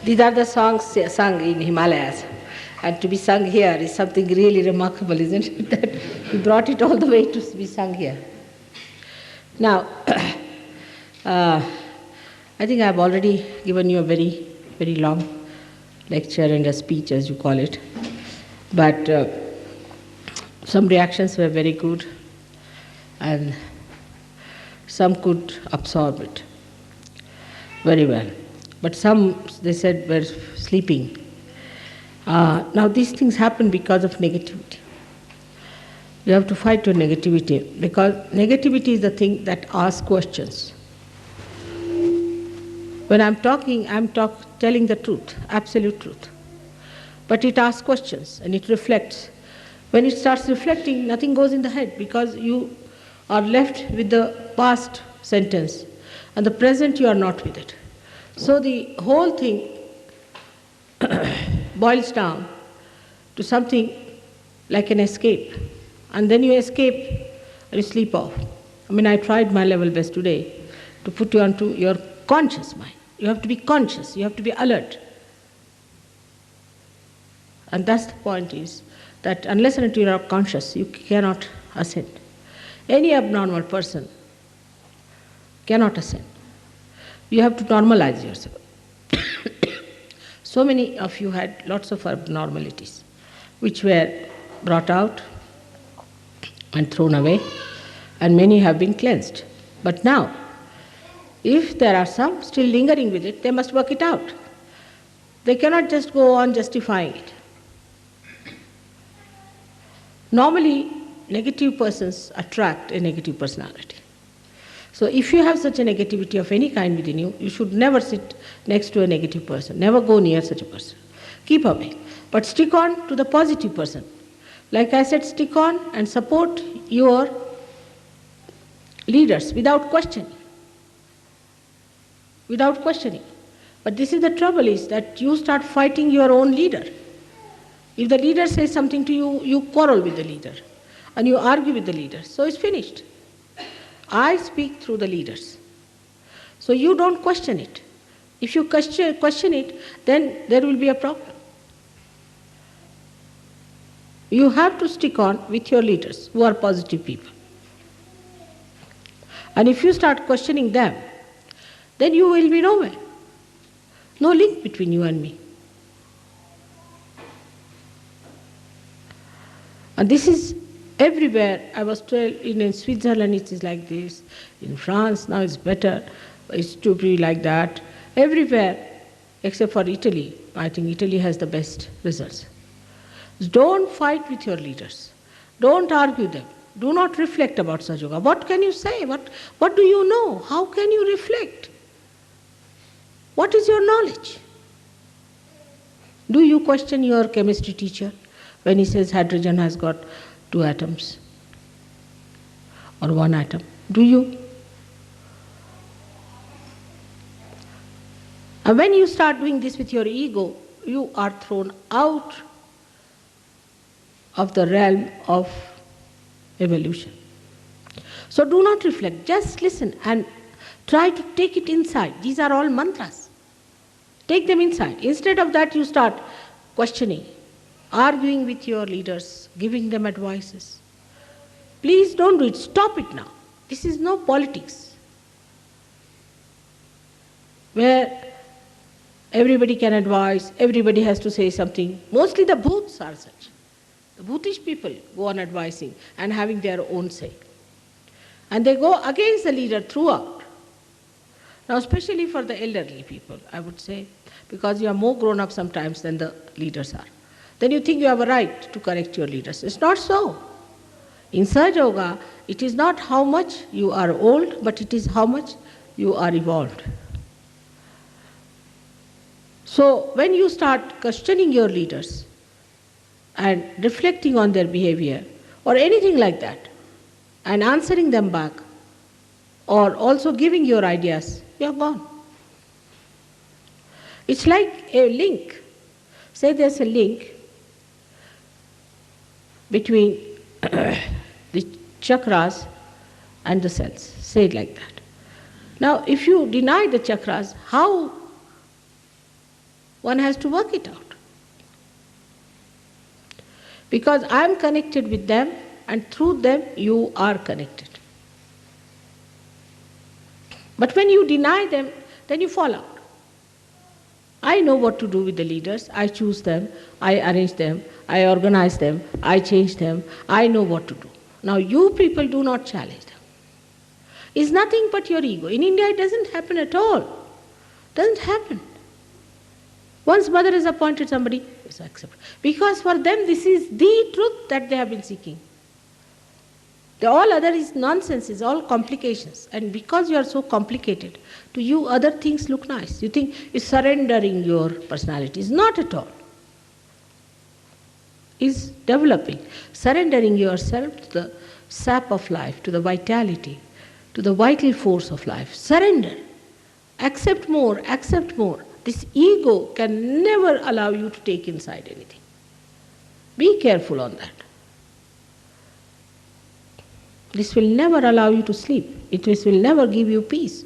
These are the songs sung in Himalayas. And to be sung here is something really remarkable, isn't it? That he brought it all the way to be sung here. Now, I think I've already given you a very, very long lecture and a speech, as you call it. But some reactions were very good, and some could absorb it very well. But some, they said, were sleeping. Now these things happen because of negativity. You have to fight your negativity, because negativity is the thing that asks questions. When I'm talking, telling the truth, absolute truth. But it asks questions and it reflects. When it starts reflecting, nothing goes in the head, because you are left with the past sentence and the present you are not with it. So the whole thing boils down to something like an escape. And then you escape and you sleep off. I mean, I tried my level best today to put you onto your conscious mind. You have to be conscious, you have to be alert. And that's the point, is that unless and until you are conscious, you cannot ascend. Any abnormal person cannot ascend. You have to normalize yourself. So many of you had lots of abnormalities, which were brought out and thrown away, and many have been cleansed. But now, if there are some still lingering with it, they must work it out. They cannot just go on justifying it. Normally, negative persons attract a negative personality. So if you have such a negativity of any kind within you, you should never sit next to a negative person, never go near such a person. Keep away. But stick on to the positive person. Like I said, stick on and support your leaders without questioning. Without questioning. But this is the trouble, is that you start fighting your own leader. If the leader says something to you, you quarrel with the leader and you argue with the leader. So it's finished. I speak through the leaders. So you don't question it. If you question it, then there will be a problem. You have to stick on with your leaders who are positive people. And if you start questioning them, then you will be nowhere. No link between you and me. And this is everywhere. I was told in Switzerland it is like this, in France now it's better, it's to be like that. Everywhere except for Italy. I think Italy has the best results. Don't fight with your leaders. Don't argue them. Do not reflect about Sahaja Yoga. What can you say? What do you know? How can you reflect? What is your knowledge? Do you question your chemistry teacher when he says hydrogen has got 2 atoms or 1 atom? Do you? And when you start doing this with your ego, you are thrown out of the realm of evolution. So do not reflect, just listen and try to take it inside. These are all mantras. Take them inside. Instead of that, you start questioning, arguing with your leaders, giving them advices. Please don't do it. Stop it now. This is no politics where everybody can advise, everybody has to say something. Mostly the bhoots are such. The bhutish people go on advising and having their own say. And they go against the leader throughout. Now, especially for the elderly people, I would say, because you are more grown up sometimes than the leaders are. Then you think you have a right to correct your leaders. It's not so. In Sahaja Yoga, it is not how much you are old, but it is how much you are evolved. So, when you start questioning your leaders and reflecting on their behavior or anything like that and answering them back or also giving your ideas, you are gone. It's like a link. Say there's a link between the chakras and the cells. Say it like that. Now, if you deny the chakras, One has to work it out. Because I am connected with them, and through them you are connected. But when you deny them, then you fall out. I know what to do with the leaders. I choose them, I arrange them, I organize them, I change them. I know what to do. Now you people do not challenge them. It's nothing but your ego. In India it doesn't happen at all. Doesn't happen. Once mother has appointed somebody, it's accepted. Because for them this is the truth that they have been seeking. All other is nonsense, is all complications. And because you are so complicated, to you other things look nice. You think it's surrendering your personality. It's not at all. It's developing, surrendering yourself to the sap of life, to the vitality, to the vital force of life. Surrender. Accept more, accept more. This ego can never allow you to take inside anything. Be careful on that. This will never allow you to sleep. It will never give you peace.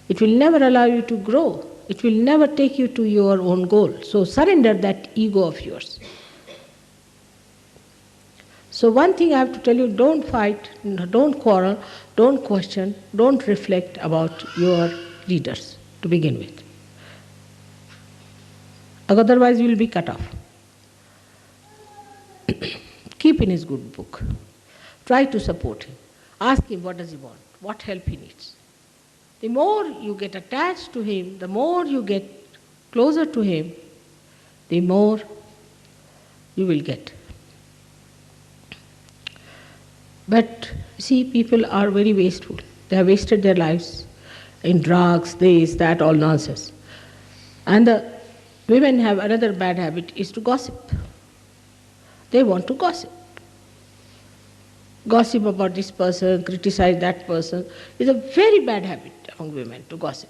It will never allow you to grow. It will never take you to your own goal. So surrender that ego of yours. So one thing I have to tell you, don't fight, don't quarrel, don't question, don't reflect about your leaders to begin with. Otherwise you will be cut off. Keep in his good book. Try to support him. Ask him what does he want, what help he needs. The more you get attached to him, the more you get closer to him, the more you will get. But see, people are very wasteful. They have wasted their lives in drugs, this, that, all nonsense. And the women have another bad habit, is to gossip. They want to gossip. Gossip about this person, criticize that person, is a very bad habit among women to gossip.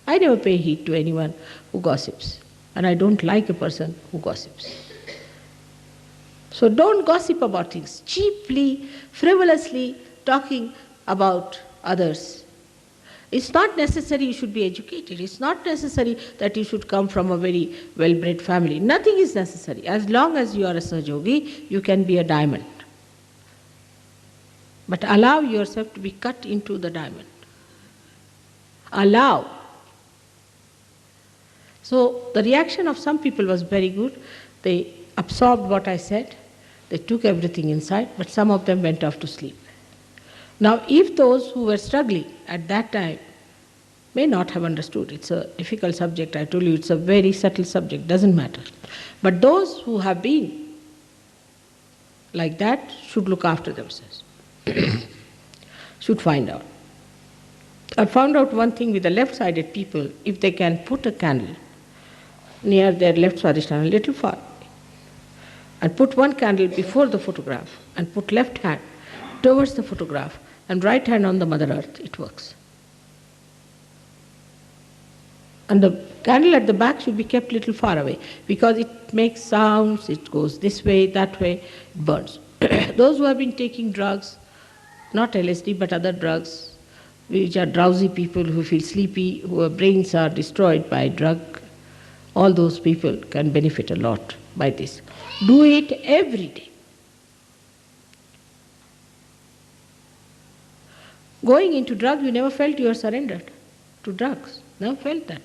I never pay heed to anyone who gossips, and I don't like a person who gossips. So don't gossip about things, cheaply, frivolously talking about others. It's not necessary you should be educated. It's not necessary that you should come from a very well-bred family. Nothing is necessary. As long as you are a Sahajogi, you can be a diamond. But allow yourself to be cut into the diamond. Allow. So the reaction of some people was very good. They absorbed what I said. They took everything inside, but some of them went off to sleep. Now, if those who were struggling at that time may not have understood, it's a difficult subject, I told you it's a very subtle subject, doesn't matter. But those who have been like that should look after themselves, should find out. I found out one thing with the left-sided people, if they can put a candle near their left swadhisthana, a little far, and put one candle before the photograph, and put left hand towards the photograph, and right hand on the Mother Earth, it works. And the candle at the back should be kept a little far away, because it makes sounds, it goes this way, that way, it burns. Those who have been taking drugs, not LSD but other drugs, which are drowsy people who feel sleepy, whose brains are destroyed by drug, all those people can benefit a lot by this. Do it every day. Going into drug, you never felt you were surrendered to drugs. Never felt that.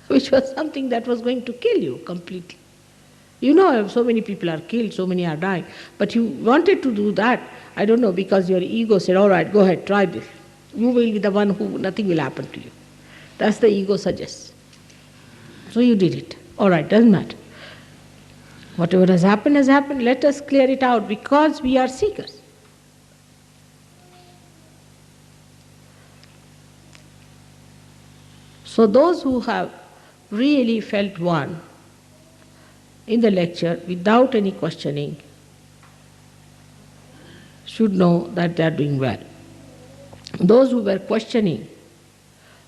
Which was something that was going to kill you completely. You know, so many people are killed, so many are dying. But you wanted to do that, I don't know, because your ego said, all right, go ahead, try this. You will be the one who, nothing will happen to you. That's the ego suggests. So you did it. All right, doesn't matter. Whatever has happened, let us clear it out, because we are seekers. So those who have really felt one in the lecture without any questioning should know that they are doing well. Those who were questioning,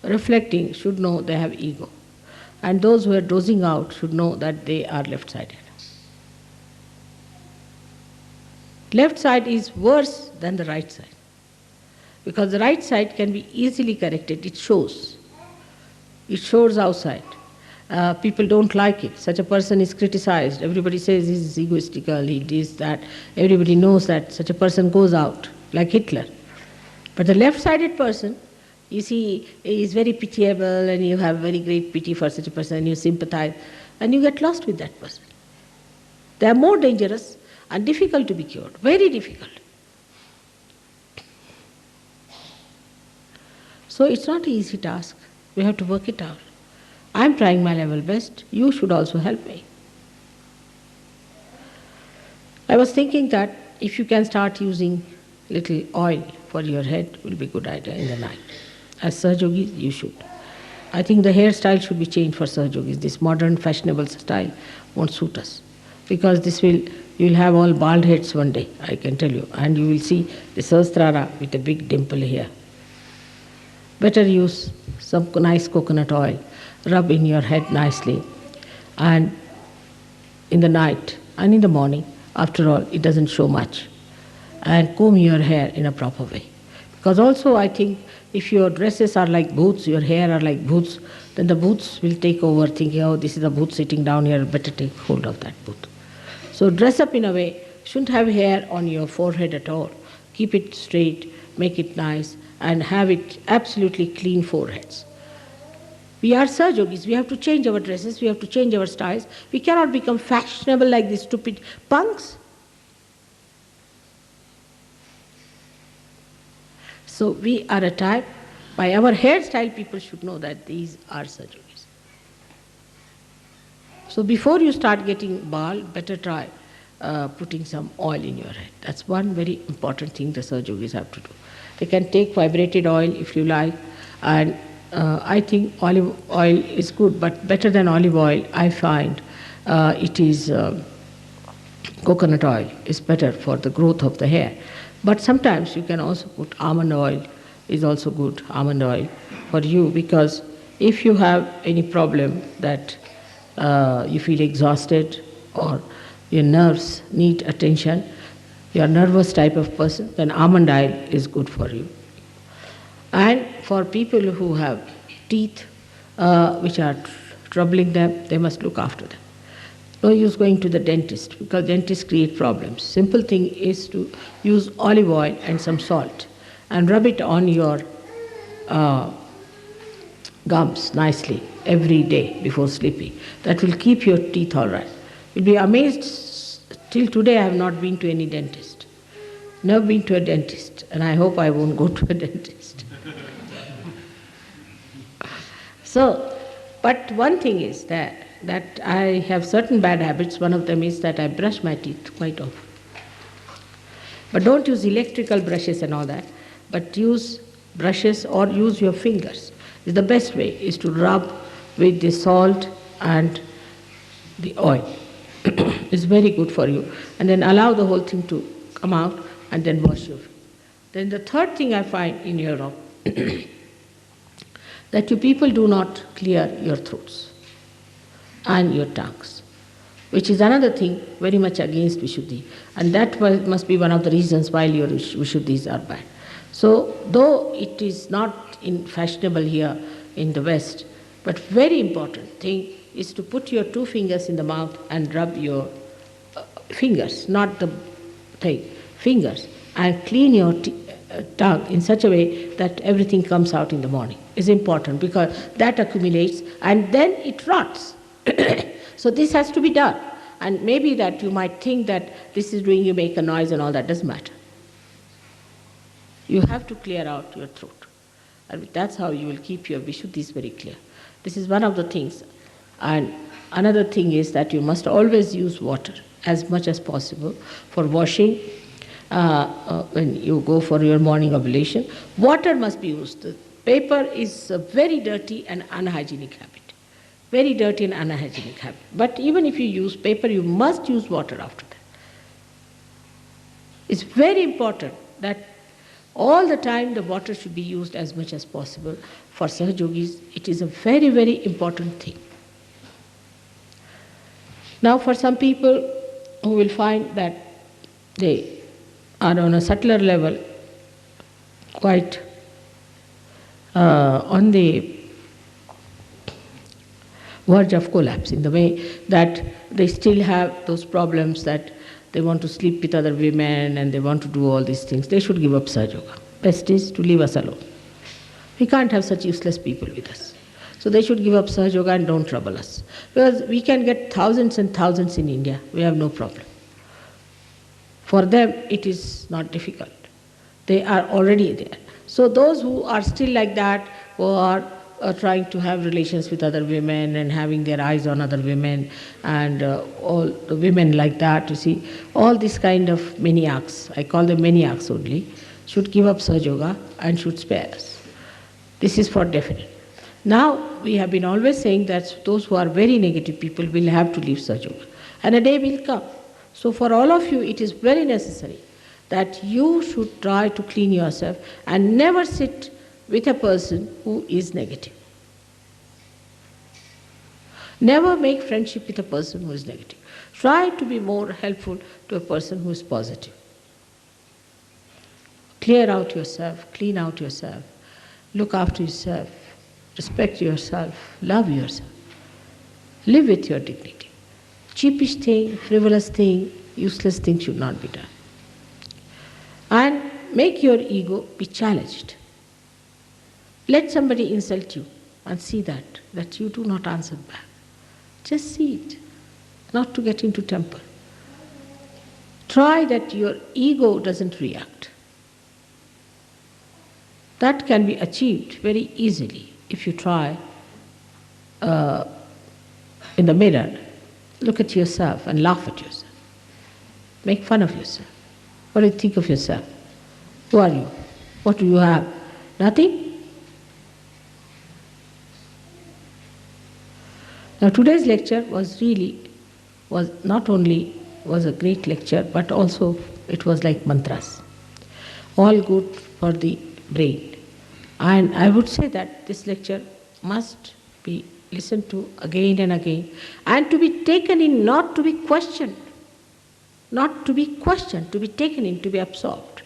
reflecting, should know they have ego. And those who are dozing out should know that they are left-sided. Left side is worse than the right side, because the right side can be easily corrected. It shows. It shows outside. People don't like it. Such a person is criticized. Everybody says he's egoistical, he does that. Everybody knows that such a person goes out, like Hitler. But the left-sided person, you see, is very pitiable, and you have very great pity for such a person, and you sympathize, and you get lost with that person. They are more dangerous and difficult to be cured, very difficult. So it's not an easy task. We have to work it out. I'm trying my level best. You should also help me. I was thinking that if you can start using little oil for your head, it will be a good idea in the night. As Sahajogis, you should. I think the hairstyle should be changed for Sahajogis. This modern fashionable style won't suit us. Because you'll have all bald heads one day, I can tell you. And you will see the Sahasrara with a big dimple here. Better use some nice coconut oil. Rub in your head nicely, and in the night and in the morning, after all, it doesn't show much. And comb your hair in a proper way. Because also I think if your dresses are like boots, your hair are like boots, then the boots will take over thinking, oh, this is a boot sitting down here, better take hold of that boot. So dress up in a way, shouldn't have hair on your forehead at all. Keep it straight, make it nice, and have it absolutely clean foreheads. We are Sahajogis, we have to change our dresses, we have to change our styles. We cannot become fashionable like these stupid punks. So we are a type, by our hairstyle people should know that these are Sahajogis. So before you start getting bald, better try putting some oil in your head. That's one very important thing the Sahajogis have to do. They can take vibrated oil if you like, and I think olive oil is good, but better than olive oil, I find it is coconut oil is better for the growth of the hair. But sometimes you can also put almond oil, is also good, almond oil for you, because if you have any problem that you feel exhausted or your nerves need attention, you're a nervous type of person, then almond oil is good for you. And for people who have teeth which are troubling them, they must look after them. No use going to the dentist, because dentists create problems. Simple thing is to use olive oil and some salt and rub it on your gums nicely every day before sleeping. That will keep your teeth all right. You'll be amazed, till today I have not been to any dentist. Never been to a dentist, and I hope I won't go to a dentist. So, but one thing is that I have certain bad habits. One of them is that I brush my teeth quite often. But don't use electrical brushes and all that, but use brushes or use your fingers. The best way is to rub with the salt and the oil. It's very good for you. And then allow the whole thing to come out and then wash your feet. Then the third thing I find in Europe, that you people do not clear your throats and your tongues, which is another thing very much against Vishuddhi. And that must be one of the reasons why your Vishuddhis are bad. So, though it is not fashionable here in the West, but very important thing is to put your two fingers in the mouth and rub your fingers, not the thing, fingers, and clean your tongue in such a way that everything comes out in the morning. Is important, because that accumulates and then it rots. So this has to be done. And maybe that you might think that this is doing you make a noise and all that, doesn't matter. You have to clear out your throat. And that's how you will keep your Vishuddhis very clear. This is one of the things. And another thing is that you must always use water as much as possible for washing. When you go for your morning oblation, water must be used. The paper is a very dirty and unhygienic habit. Very dirty and unhygienic habit. But even if you use paper, you must use water after that. It's very important that all the time the water should be used as much as possible. For Sahajogis, it is a very, very important thing. Now for some people who will find that they are on a subtler level, quite on the verge of collapse, in the way that they still have those problems that they want to sleep with other women and they want to do all these things. They should give up Sahaja Yoga. Best is to leave us alone. We can't have such useless people with us. So they should give up Sahaja Yoga and don't trouble us. Because we can get thousands and thousands in India. We have no problem. For them, it is not difficult. They are already there. So those who are still like that, who are trying to have relations with other women and having their eyes on other women and all the women like that, you see, all these kind of maniacs, I call them maniacs only, should give up Sahaja Yoga and should spare us. This is for definite. Now, we have been always saying that those who are very negative people will have to leave Sahaja Yoga. And a day will come. So for all of you, it is very necessary that you should try to clean yourself and never sit with a person who is negative. Never make friendship with a person who is negative. Try to be more helpful to a person who is positive. Clear out yourself, clean out yourself, look after yourself, respect yourself, love yourself. Live with your dignity. Cheapish thing, frivolous thing, useless thing should not be done. And make your ego be challenged. Let somebody insult you and see that you do not answer back. Just see it, not to get into temper. Try that your ego doesn't react. That can be achieved very easily if you try in the mirror, look at yourself and laugh at yourself. Make fun of yourself. What do you think of yourself? Who are you? What do you have? Nothing? Now today's lecture was not only a great lecture, but also it was like mantras. All good for the brain. And I would say that this lecture must be listened to again and again, and to be taken in, not to be questioned. Not to be questioned, to be taken in, to be absorbed.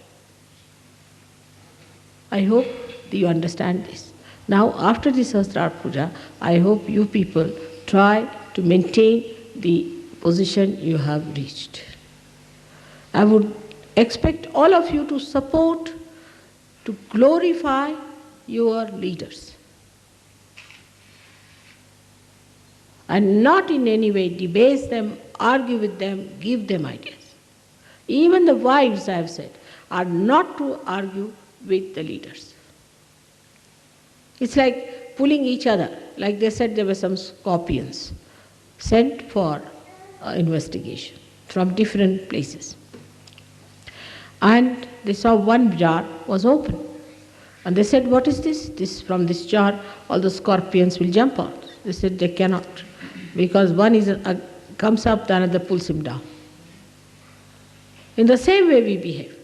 I hope that you understand this. Now, after the Sahasrara Puja, I hope you people try to maintain the position you have reached. I would expect all of you to support, to glorify your leaders, and not in any way debase them, argue with them, give them ideas. Even the wives, I have said, are not to argue with the leaders. It's like pulling each other. Like they said, there were some scorpions sent for investigation from different places. And they saw one jar was open. And they said, what is this? From this jar, all the scorpions will jump out. They said they cannot, because one comes up, the another pulls him down. In the same way we behave.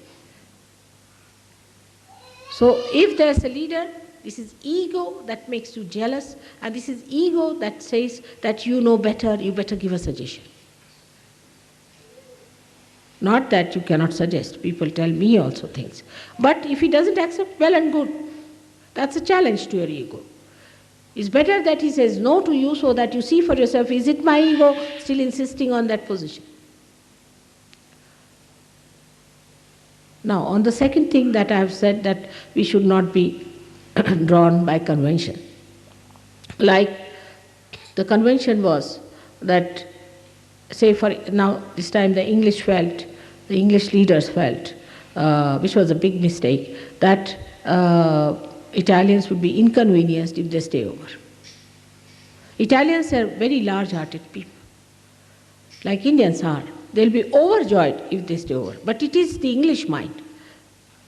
So if there's a leader, this is ego that makes you jealous, and this is ego that says that you know better, you better give a suggestion. Not that you cannot suggest. People tell me also things. But if he doesn't accept, well and good. That's a challenge to your ego. It's better that he says no to you so that you see for yourself, is it my ego still insisting on that position? Now, on the second thing that I have said, that we should not be drawn by convention. Like the convention was that, say for now, this time the English leaders felt, which was a big mistake, that Italians would be inconvenienced if they stay over. Italians are very large-hearted people, like Indians are. They'll be overjoyed if they stay over. But it is the English mind.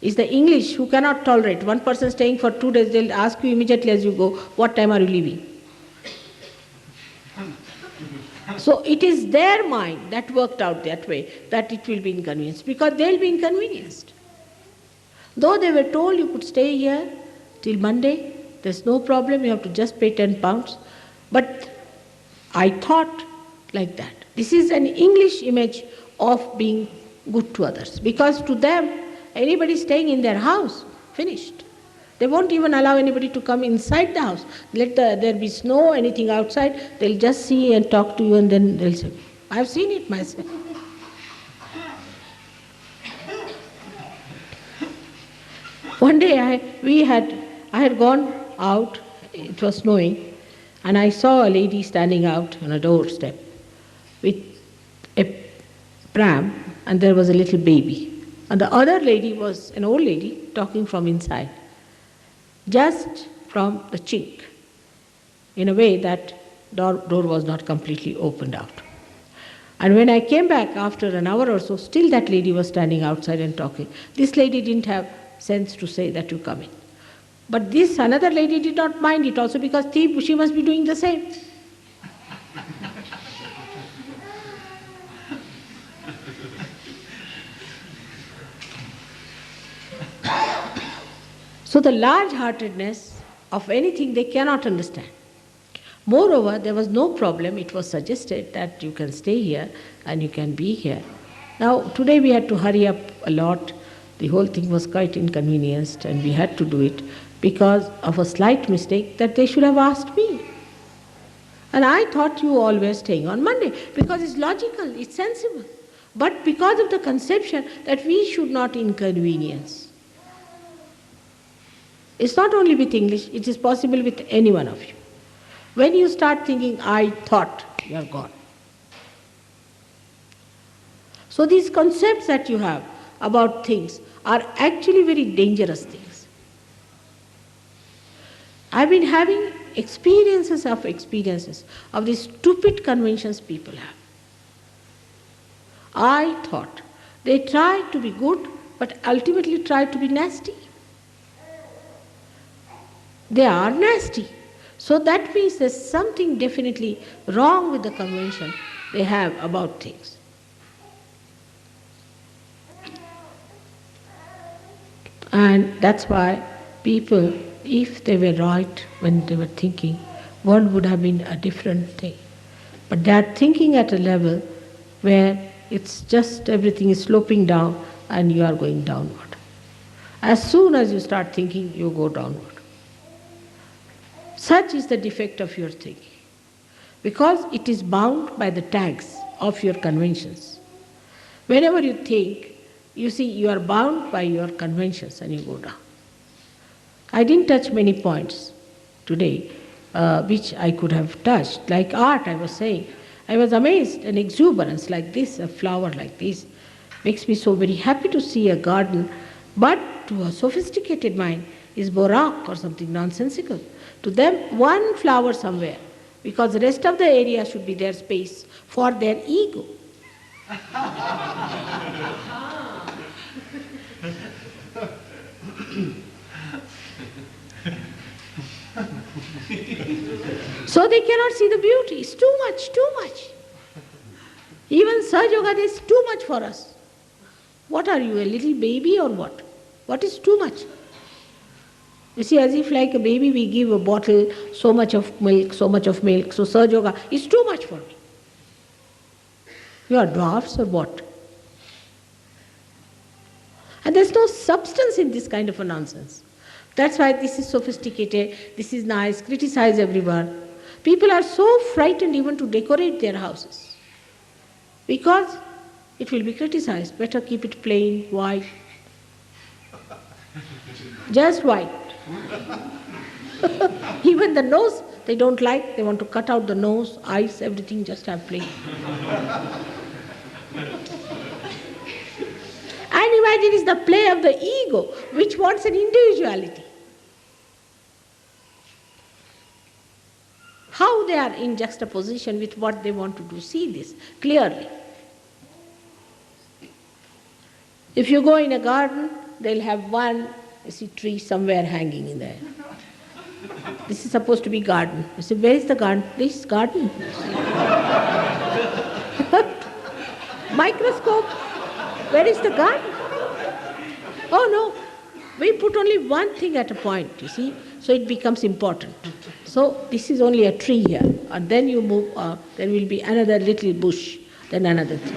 It's the English who cannot tolerate. One person staying for 2 days, they'll ask you immediately as you go, what time are you leaving? So it is their mind that worked out that way, that it will be inconvenienced, because they'll be inconvenienced. Though they were told you could stay here till Monday, there's no problem, you have to just pay £10. But I thought like that. This is an English image of being good to others, because to them, anybody staying in their house finished. They won't even allow anybody to come inside the house. Let there be snow, anything outside, they'll just see and talk to you and then they'll say, I've seen it myself. One day I had gone out, it was snowing, and I saw a lady standing out on a doorstep with a pram, and there was a little baby. And the other lady was an old lady talking from inside, just from the chink, in a way that door was not completely opened out. And when I came back after an hour or so, still that lady was standing outside and talking. This lady didn't have sense to say that you come in. But this another lady did not mind it also, because she must be doing the same. So the large-heartedness of anything they cannot understand. Moreover, there was no problem. It was suggested that you can stay here and you can be here. Now, today we had to hurry up a lot. The whole thing was quite inconvenienced and we had to do it because of a slight mistake that they should have asked me. And I thought you all were staying on Monday because it's logical, it's sensible. But because of the conception that we should not inconvenience. It's not only with English, it is possible with any one of you. When you start thinking, I thought, you are gone. So these concepts that you have about things are actually very dangerous things. I've been having experiences of these stupid conventions people have. I thought. They try to be good, but ultimately try to be nasty. They are nasty. So that means there's something definitely wrong with the convention they have about things. And that's why people, if they were right when they were thinking, world would have been a different thing. But they are thinking at a level where it's just everything is sloping down and you are going downward. As soon as you start thinking, you go downward. Such is the defect of your thinking, because it is bound by the tags of your conventions. Whenever you think, you see you are bound by your conventions and you go down. I didn't touch many points today which I could have touched, like art I was saying. I was amazed, an exuberance like this, a flower like this, makes me so very happy to see a garden, but to a sophisticated mind is borak or something nonsensical. To them, one flower somewhere, because the rest of the area should be their space for their ego. So they cannot see the beauty. It's too much, too much. Even Sahaja Yoga is too much for us. What are you, a little baby or what? What is too much? You see, as if like a baby we give a bottle, so much of milk, so much of milk. So Sahaja Yoga is too much for me. You are dwarfs or what? And there's no substance in this kind of a nonsense. That's why this is sophisticated, this is nice, criticize everyone. People are so frightened even to decorate their houses, because it will be criticized. Better keep it plain, white. Just white. Even the nose they don't like, they want to cut out the nose, eyes, everything, just have plain. And imagine it's the play of the ego, which wants an individuality. How they are in juxtaposition with what they want to do. See this clearly. If you go in a garden, they'll have one tree somewhere hanging in there. This is supposed to be garden. You say, where is the garden? This garden. Microscope. Where is the garden? Oh no, we put only one thing at a point, you see, so it becomes important. So this is only a tree here, and then you move, there will be another little bush, then another tree.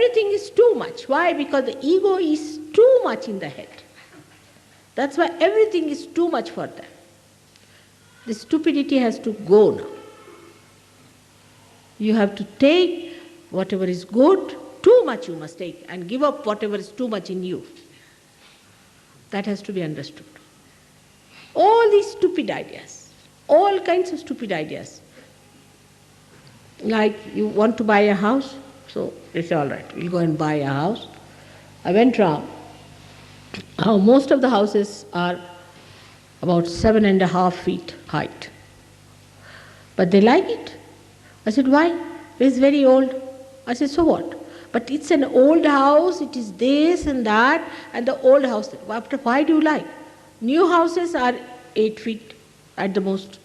Everything is too much. Why? Because the ego is too much in the head. That's why everything is too much for them. The stupidity has to go now. You have to take whatever is good, too much you must take, and give up whatever is too much in you. That has to be understood. All these stupid ideas, all kinds of stupid ideas. Like you want to buy a house, so they say, all right, we'll go and buy a house. I went round. Most of the houses are about 7.5 feet height. But they like it. I said, why? It's very old. I said, so what? But it's an old house, it is this and that, and the old house. Why do you like? New houses are 8 feet at the most.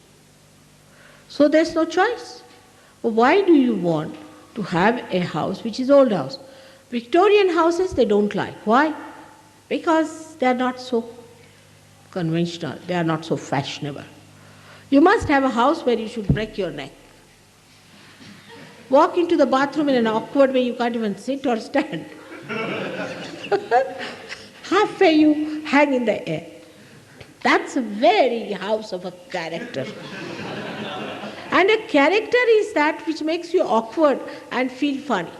So there's no choice. Well, why do you want to have a house which is old house? Victorian houses they don't like. Why? Because they are not so conventional, they are not so fashionable. You must have a house where you should break your neck. Walk into the bathroom in an awkward way, you can't even sit or stand. Halfway you hang in the air. That's a very house of a character. And a character is that which makes you awkward and feel funny.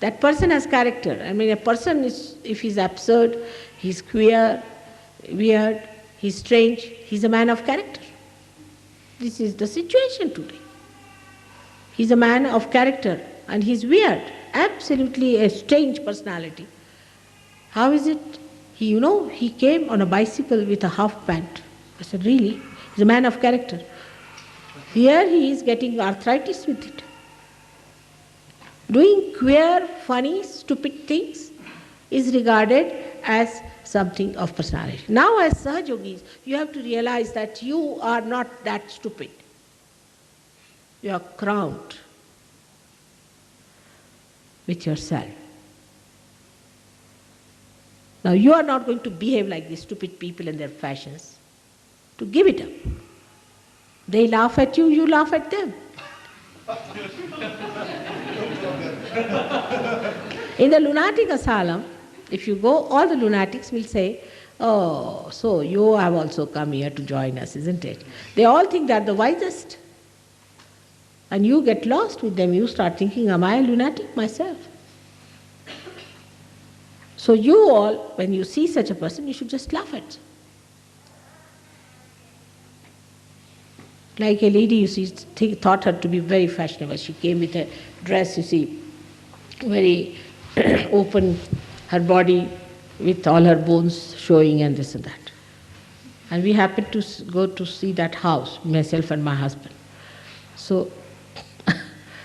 That person has character. I mean, a person is, if he's absurd, he's queer, weird, he's strange, he's a man of character. This is the situation today. He's a man of character and he's weird, absolutely a strange personality. How is it? He came on a bicycle with a half pant. I said, really? He's a man of character. Here he is getting arthritis with it. Doing queer, funny, stupid things is regarded as something of personality. Now as Sahajogis, you have to realize that you are not that stupid. You are crowned with yourself. Now you are not going to behave like these stupid people and their fashions. To give it up. They laugh at you, you laugh at them. In the lunatic asylum, if you go, all the lunatics will say, oh, so you have also come here to join us, isn't it? They all think they are the wisest. And you get lost with them, you start thinking, am I a lunatic myself? So you all, when you see such a person, you should just laugh at. Like a lady, you see, thought her to be very fashionable. She came with a dress, you see, very open, her body with all her bones showing and this and that. And we happened to go to see that house, myself and my husband. So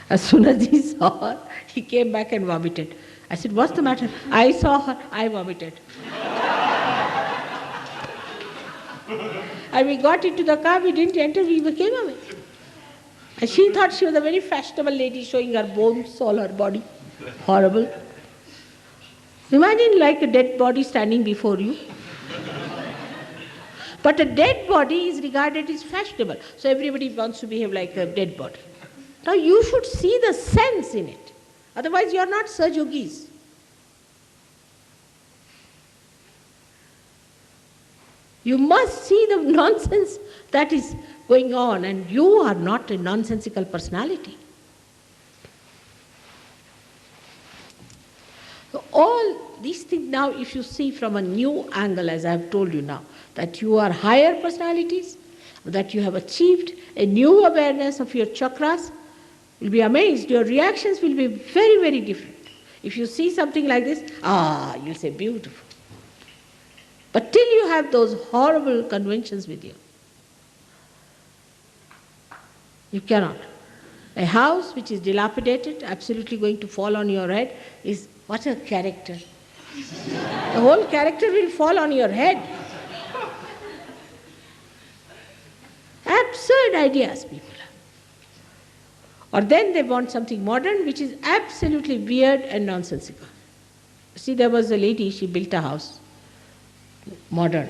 as soon as he saw her, he came back and vomited. I said, what's the matter? I saw her, I vomited. And we got into the car, we didn't enter, we came away. And she thought she was a very fashionable lady showing her bones, all her body. Horrible. Imagine like a dead body standing before you. But a dead body is regarded as fashionable. So everybody wants to behave like a dead body. Now you should see the sense in it. Otherwise you are not Sahajogis. You must see the nonsense that is going on, and you are not a nonsensical personality. So all these things now, if you see from a new angle, as I have told you now, that you are higher personalities, that you have achieved a new awareness of your chakras, you'll be amazed. Your reactions will be very, very different. If you see something like this, you'll say, beautiful. But till you have those horrible conventions with you, you cannot. A house which is dilapidated, absolutely going to fall on your head, is what a character. The whole character will fall on your head. Absurd ideas people have. Or then they want something modern which is absolutely weird and nonsensical. See, there was a lady, she built a house, modern,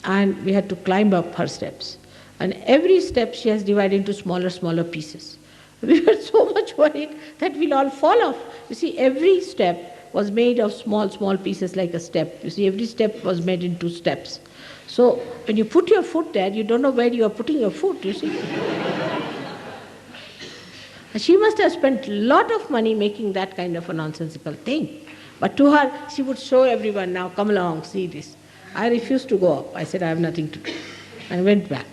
and we had to climb up her steps. And every step she has divided into smaller, smaller pieces. We were so much worried that we'll all fall off. You see, every step was made of small, small pieces like a step. You see, every step was made into steps. So when you put your foot there, you don't know where you are putting your foot, you see. She must have spent a lot of money making that kind of a nonsensical thing. But to her, she would show everyone, now come along, see this. I refused to go up. I said, I have nothing to do. I went back.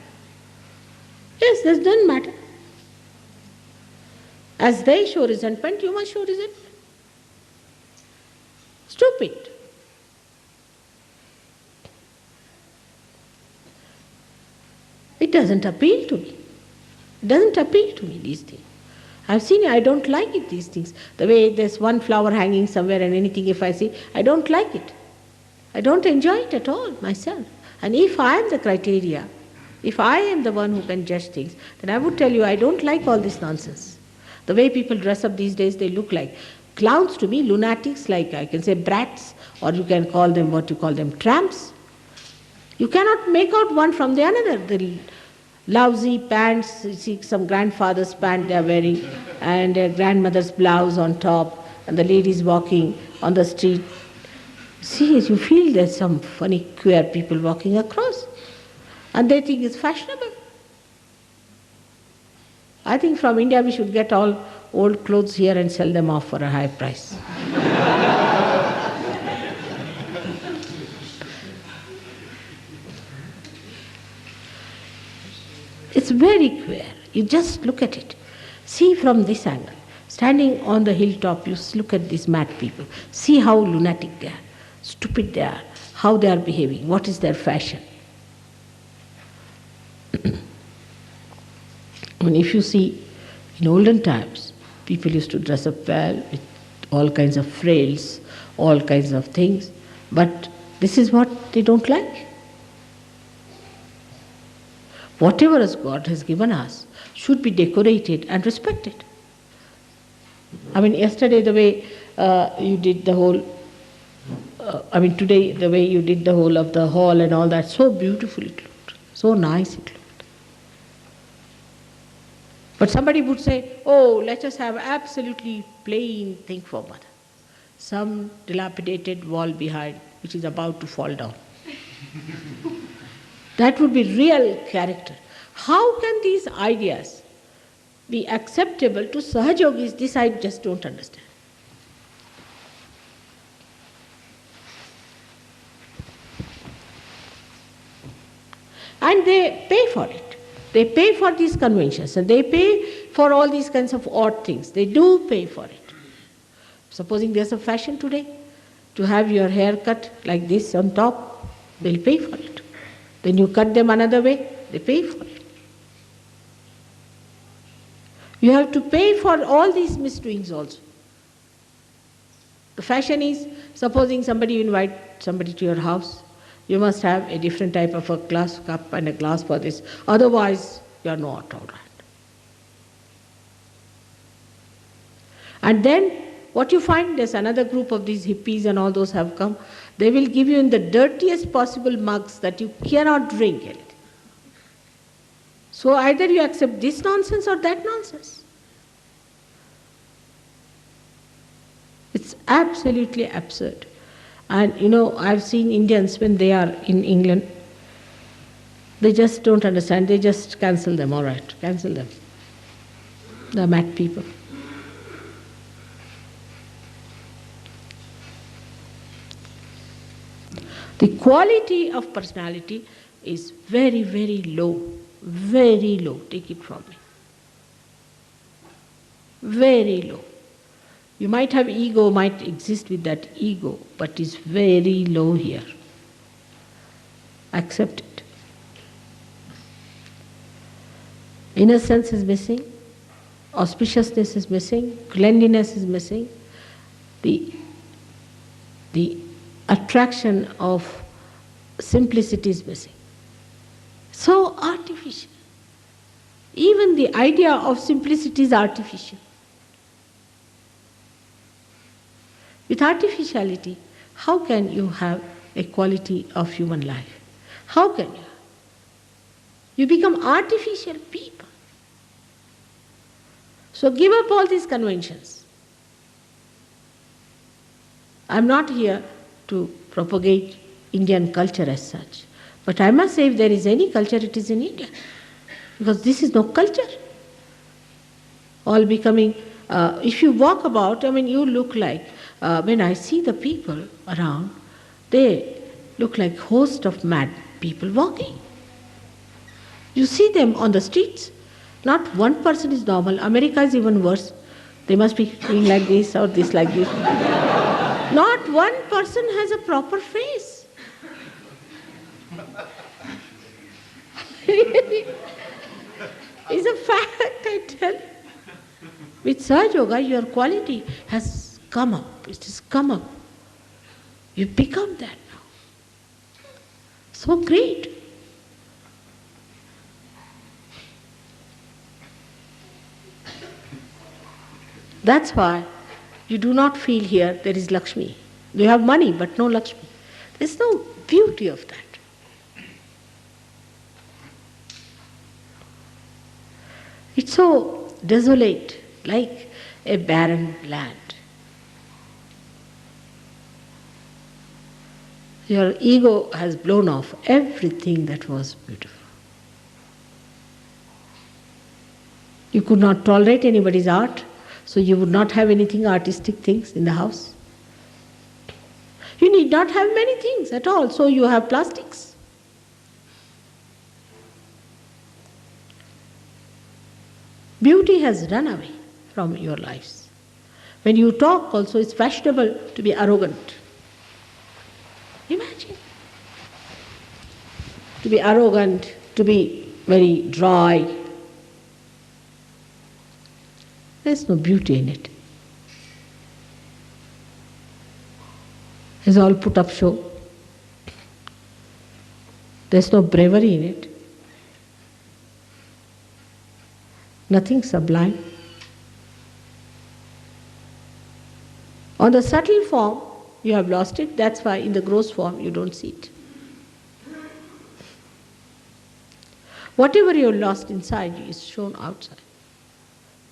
Yes, that doesn't matter. As they show resentment, you must show resentment. Stupid. It doesn't appeal to me. It doesn't appeal to me, these things. I've seen it, I don't like it, these things. The way there's one flower hanging somewhere and anything if I see, I don't like it. I don't enjoy it at all myself. And if I am the criteria, if I am the one who can judge things, then I would tell you I don't like all this nonsense. The way people dress up these days, they look like clowns to me, lunatics, like I can say brats, or you can call them what you call them, tramps. You cannot make out one from the another. The lousy pants, you see some grandfather's pant they are wearing, and a grandmother's blouse on top, and the ladies walking on the street. See, you feel there's some funny, queer people walking across, and they think it's fashionable. I think from India we should get all old clothes here and sell them off for a high price. It's very queer. You just look at it. See from this angle. Standing on the hilltop, you look at these mad people. See how lunatic they are, stupid they are, how they are behaving, what is their fashion. And if you see, in olden times, people used to dress up well with all kinds of frills, all kinds of things, but this is what they don't like. Whatever God has given us should be decorated and respected. I mean, yesterday the way you did the whole, today the way you did the whole of the hall and all that, so beautiful it looked, so nice it looked. But somebody would say, oh, let us have absolutely plain thing for mother. Some dilapidated wall behind which is about to fall down. That would be real character. How can these ideas be acceptable to Sahajogis? This I just don't understand. And they pay for it. They pay for these conventions and they pay for all these kinds of odd things. They do pay for it. Supposing there's a fashion today to have your hair cut like this on top, they'll pay for it. Then you cut them another way, they pay for it. You have to pay for all these misdoings also. The fashion is, supposing somebody invite somebody to your house, you must have a different type of a glass cup and a glass for this. Otherwise, you are not all right. And then what you find, there's another group of these hippies and all those have come. They will give you in the dirtiest possible mugs that you cannot drink anything. So either you accept this nonsense or that nonsense. It's absolutely absurd. And I've seen Indians when they are in England, they just don't understand, they just cancel them, all right, cancel them. They're mad people. The quality of personality is very, very low, take it from me. Very low. You might have ego, might exist with that ego, but it's very low here. Accept it. Innocence is missing, auspiciousness is missing, cleanliness is missing, the attraction of simplicity is missing. So artificial. Even the idea of simplicity is artificial. With artificiality, how can you have a quality of human life? How can you? You become artificial people. So give up all these conventions. I'm not here to propagate Indian culture as such. But I must say, if there is any culture, it is in India. Because this is no culture. All becoming, if you walk about, you look like, when I see the people around, they look like host of mad people walking. You see them on the streets. Not one person is normal. America is even worse. They must be doing like this or this like this. Not one person has a proper face. Really. It's a fact, I tell you. With Sahaja Yoga, your quality has come up. It has come up. You become that now. So great. That's why you do not feel here there is Lakshmi. You have money but no Lakshmi. There's no beauty of that. It's so desolate, like a barren land. Your ego has blown off everything that was beautiful. You could not tolerate anybody's art, so you would not have anything artistic things in the house. You need not have many things at all, so you have plastics. Beauty has run away from your lives. When you talk also, it's fashionable to be arrogant. Imagine. To be arrogant, to be very dry. There's no beauty in it. It's all put up show. There's no bravery in it. Nothing sublime. On the subtle form, you have lost it. That's why in the gross form, you don't see it. Whatever you lost inside is shown outside.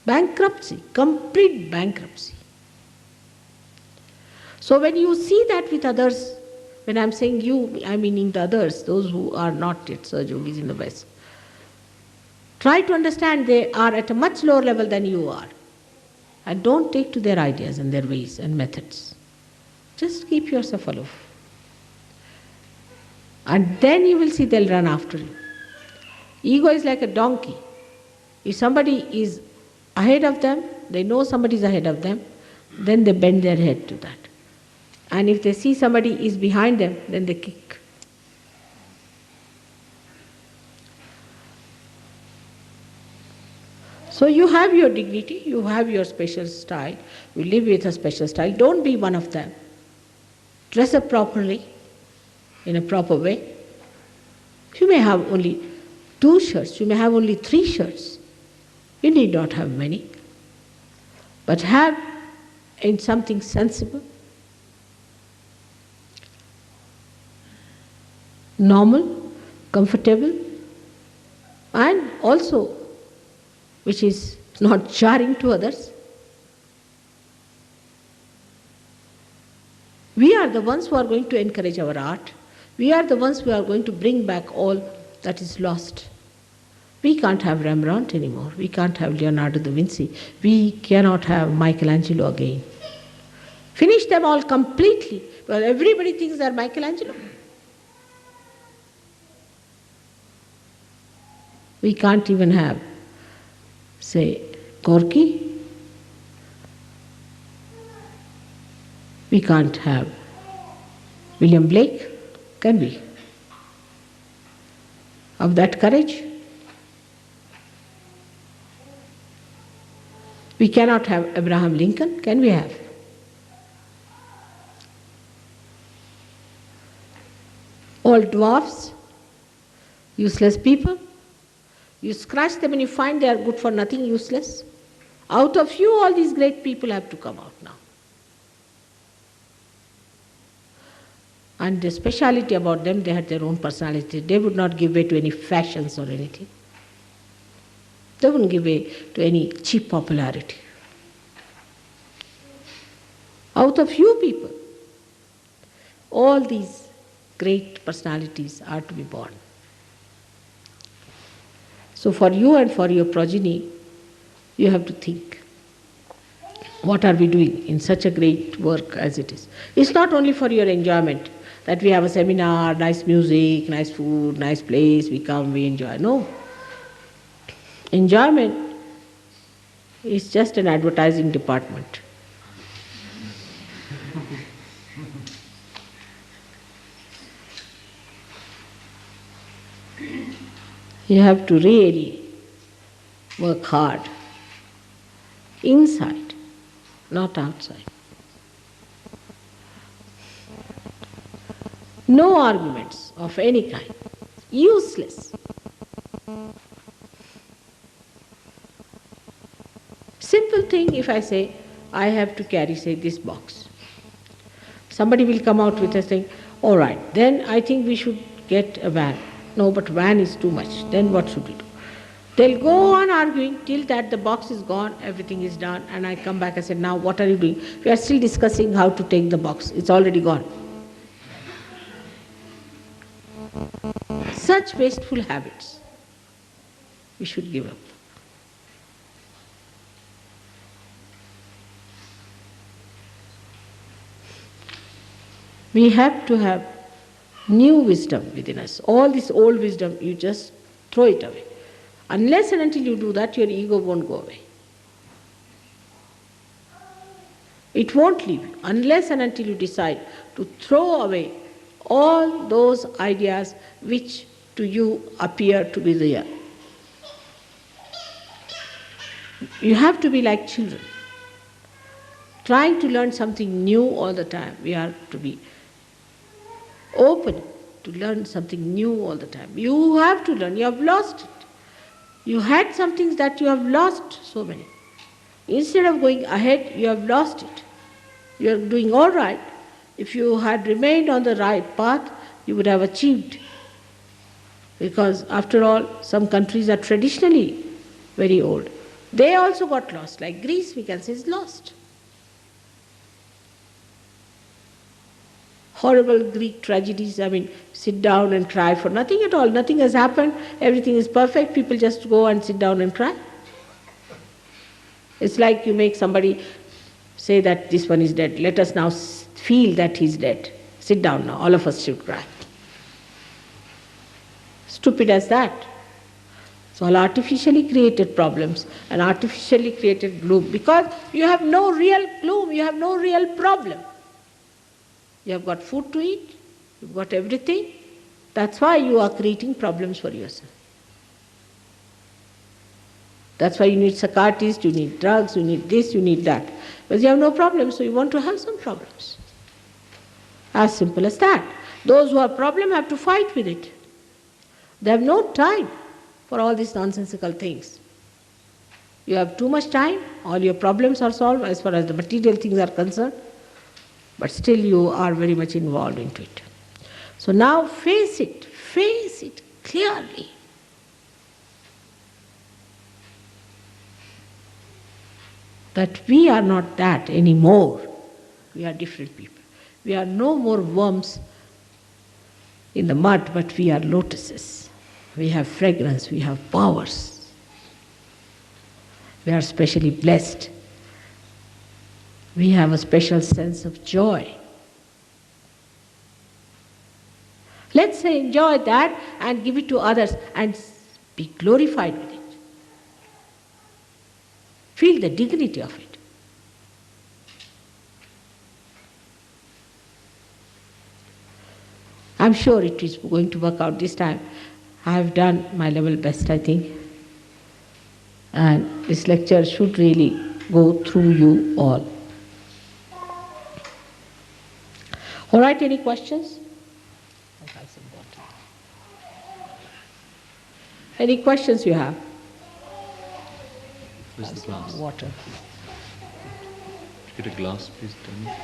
Bankruptcy, complete bankruptcy. So when you see that with others, when I'm saying you, I'm meaning the others, those who are not yet Sahaja Yogis in the West. Try to understand they are at a much lower level than you are. And don't take to their ideas and their ways and methods. Just keep yourself aloof. And then you will see they'll run after you. Ego is like a donkey. If somebody is ahead of them, they know somebody is ahead of them, then they bend their head to that. And if they see somebody is behind them, then they kick. So you have your dignity, you have your special style, you live with a special style. Don't be one of them. Dress up properly, in a proper way. You may have only 2 shirts, you may have only 3 shirts. You need not have many. But have in something sensible, normal, comfortable, and also which is not jarring to others. We are the ones who are going to encourage our art. We are the ones who are going to bring back all that is lost. We can't have Rembrandt anymore. We can't have Leonardo da Vinci. We cannot have Michelangelo again. Finish them all completely. Well, everybody thinks they're Michelangelo. We can't even have, say, Gorky. We can't have William Blake, can we? Of that courage? We cannot have Abraham Lincoln, can we have? All dwarfs, useless people. You scratch them and you find they are good for nothing, useless. Out of you, all these great people have to come out now. And the speciality about them, they had their own personality. They would not give way to any fashions or anything. They wouldn't give way to any cheap popularity. Out of few people, all these great personalities are to be born. So for you and for your progeny, you have to think, what are we doing in such a great work as it is? It's not only for your enjoyment, that we have a seminar, nice music, nice food, nice place, we come, we enjoy. No. Enjoyment is just an advertising department. You have to really work hard, inside, not outside. No arguments of any kind, useless. Simple thing, if I say, I have to carry, say, this box. Somebody will come out with a thing, all right, then I think we should get a van. No, but van is too much. Then what should we do? They'll go on arguing till that the box is gone, everything is done, and I come back and say, now what are you doing? We are still discussing how to take the box. It's already gone. Such wasteful habits we should give up. We have to have new wisdom within us. All this old wisdom, you just throw it away. Unless and until you do that, your ego won't go away. It won't leave you unless and until you decide to throw away all those ideas which to you appear to be real. You have to be like children, trying to learn something new all the time. We are to be open to learn something new all the time. You have to learn. You have lost it. You had some things that you have lost, so many. Instead of going ahead, you have lost it. You are doing all right. If you had remained on the right path, you would have achieved. Because after all, some countries are traditionally very old. They also got lost. Like Greece, we can say, is lost. Horrible Greek tragedies, sit down and cry for nothing at all. Nothing has happened, everything is perfect, people just go and sit down and cry. It's like you make somebody say that this one is dead. Let us now feel that he's dead. Sit down now, all of us should cry. Stupid as that. It's all artificially created problems and artificially created gloom, because you have no real gloom, you have no real problem. You have got food to eat, you've got everything. That's why you are creating problems for yourself. That's why you need psychiatrists, you need drugs, you need this, you need that. But you have no problems, so you want to have some problems. As simple as that. Those who have problem have to fight with it. They have no time for all these nonsensical things. You have too much time, all your problems are solved as far as the material things are concerned, but still you are very much involved into it. So now face it clearly. That we are not that anymore. We are different people. We are no more worms in the mud, but we are lotuses. We have fragrance, we have powers. We are specially blessed. We have a special sense of joy. Let's enjoy that and give it to others and be glorified with it. Feel the dignity of it. I'm sure it is going to work out this time. I have done my level best, I think. And this lecture should really go through you all. All right, any questions? Any questions you have? Where's the glass? Water. Get a glass, please, Tony.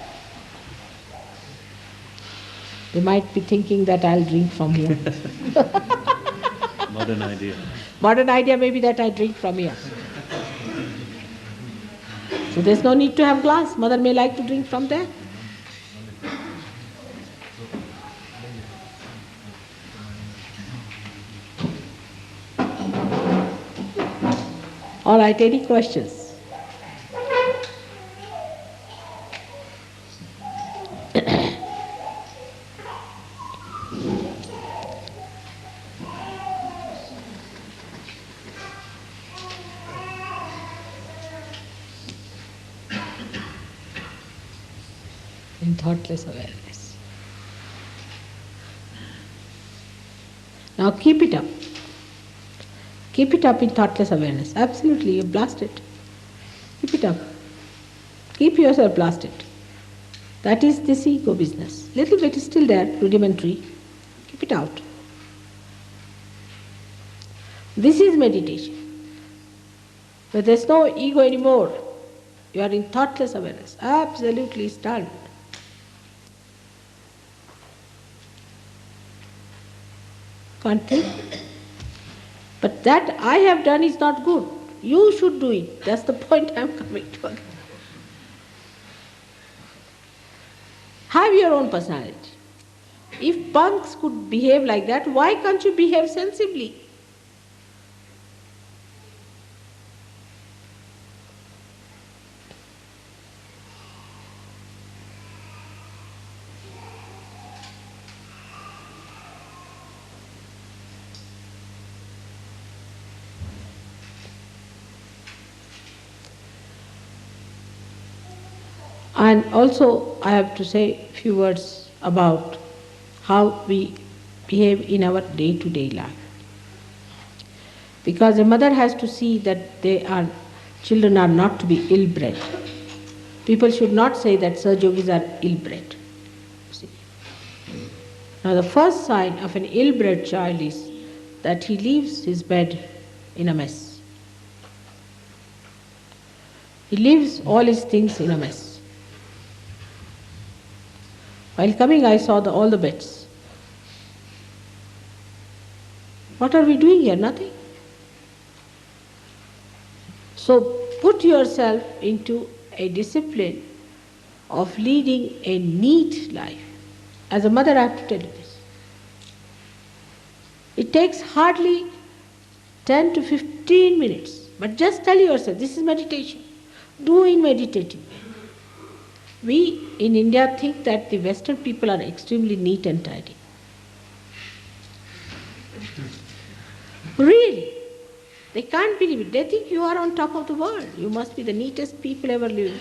They might be thinking that I'll drink from here. Modern idea. Modern idea may be that I drink from here. So there's no need to have glass. Mother may like to drink from there. All right, any questions? In thoughtless awareness. Now keep it up. Keep it up in thoughtless awareness. Absolutely, you blast it. Keep it up. Keep yourself blasted. That is this ego business. Little bit is still there, rudimentary. Keep it out. This is meditation. But there's no ego anymore. You are in thoughtless awareness. Absolutely stunned. Can't think. But that I have done is not good. You should do it. That's the point I'm coming to again. Have your own personality. If punks could behave like that, why can't you behave sensibly? And also, I have to say a few words about how we behave in our day-to-day life. Because a mother has to see that children are not to be ill-bred. People should not say that Saj Yogis are ill-bred. See. Now the first sign of an ill-bred child is that he leaves his bed in a mess. He leaves all his things in a mess. While coming, I saw all the beds. What are we doing here? Nothing. So put yourself into a discipline of leading a neat life. As a mother, I have to tell you this. It takes hardly 10 to 15 minutes, but just tell yourself, this is meditation. Do in meditative way. We in India think that the Western people are extremely neat and tidy. Really, they can't believe it. They think you are on top of the world. You must be the neatest people ever living.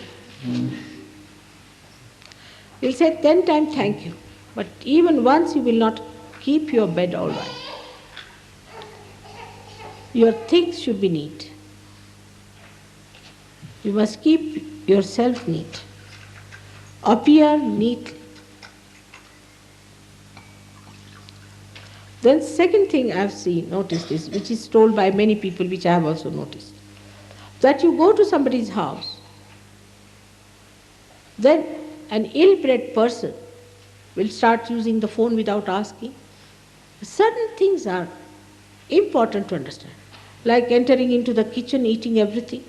You'll say 10 times thank you, but even once you will not keep your bed all right. Your things should be neat. You must keep yourself neat. Appear neatly. Then second thing I have noticed is, which is told by many people, which I have also noticed, that you go to somebody's house, then an ill-bred person will start using the phone without asking. Certain things are important to understand, like entering into the kitchen, eating everything.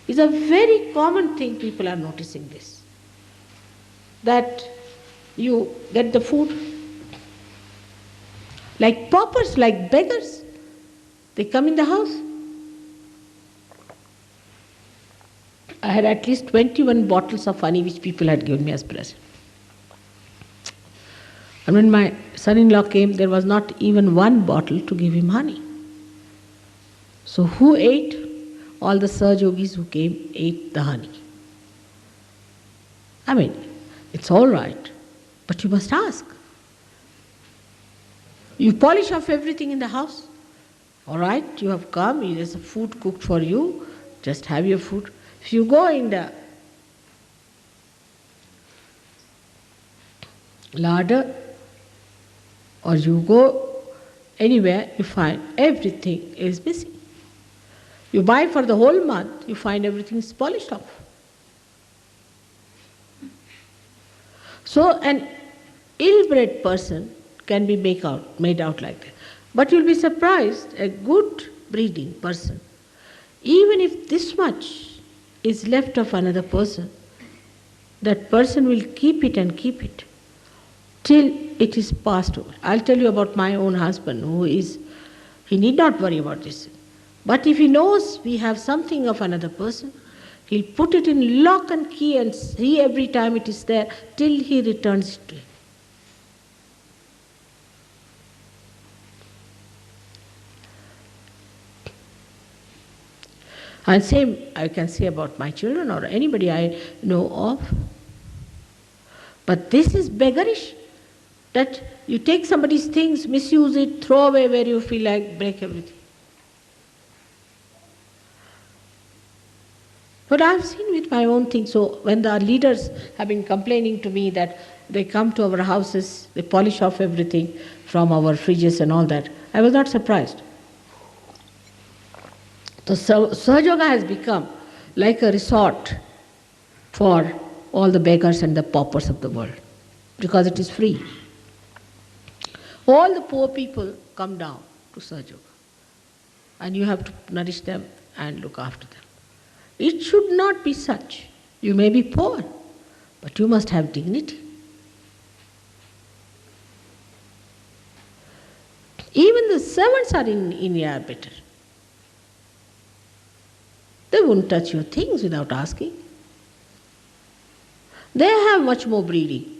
It's a very common thing, people are noticing this. That you get the food like paupers, like beggars. They come in the house. I had at least 21 bottles of honey which people had given me as present. And when my son-in-law came, there was not even one bottle to give him honey. So who ate? All the Saj Yogis who came ate the honey. I mean, it's all right, but you must ask. You polish off everything in the house. All right, you have come, there's food cooked for you, just have your food. If you go in the larder or you go anywhere, you find everything is missing. You buy for the whole month, you find everything is polished off. So an ill-bred person can be made out like that. But you'll be surprised, a good breeding person, even if this much is left of another person, that person will keep it and keep it till it is passed over. I'll tell you about my own husband, he need not worry about this. But if he knows we have something of another person, he'll put it in lock and key and see every time it is there till he returns it to him. And same I can say about my children or anybody I know of. But this is beggarish, that you take somebody's things, misuse it, throw away where you feel like, break everything. But I've seen with my own thing, so when the leaders have been complaining to me that they come to our houses, they polish off everything from our fridges and all that, I was not surprised. So Sahaja has become like a resort for all the beggars and the paupers of the world, because it is free. All the poor people come down to Sahaja, and you have to nourish them and look after them. It should not be such. You may be poor, but you must have dignity. Even the servants are in India are better. They won't touch your things without asking. They have much more breeding.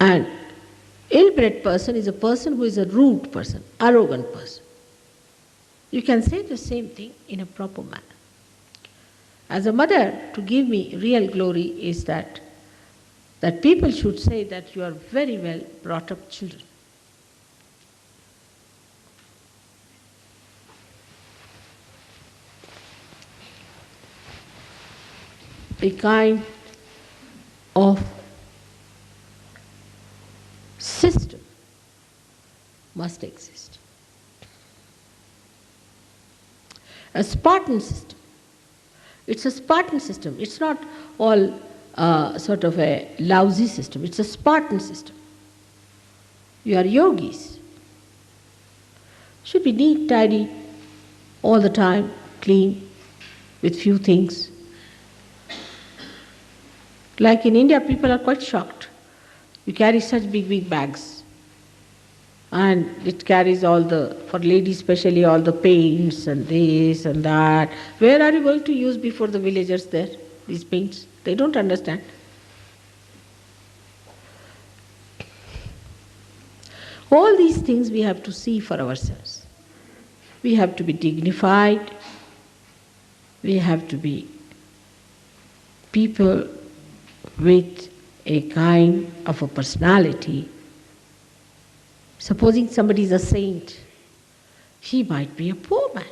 And ill-bred person is a person who is a rude person, arrogant person. You can say the same thing in a proper manner. As a mother, to give me real glory is that people should say that you are very well brought up children. A kind of system must exist. A Spartan system. It's a Spartan system. It's not all sort of a lousy system. It's a Spartan system. You are yogis. Should be neat, tidy, all the time, clean, with few things. Like in India, people are quite shocked. You carry such big, big bags. And it carries all for ladies especially, all the paints and this and that. Where are you going to use before the villagers there, these paints? They don't understand. All these things we have to see for ourselves. We have to be dignified. We have to be people with a kind of a personality. Supposing somebody is a saint, he might be a poor man.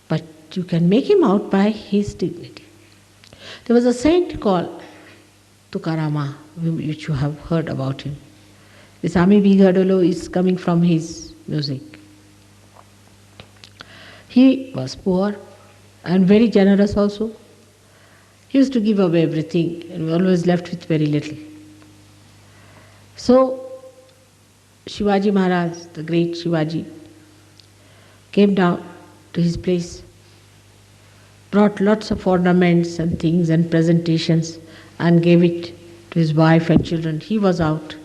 But you can make him out by his dignity. There was a saint called Tukarama, which you have heard about him. This Ami Bigadolo is coming from his music. He was poor and very generous also. He used to give away everything and we always left with very little. So Shivaji Maharaj, the great Shivaji, came down to his place, brought lots of ornaments and things and presentations and gave it to his wife and children. He was out.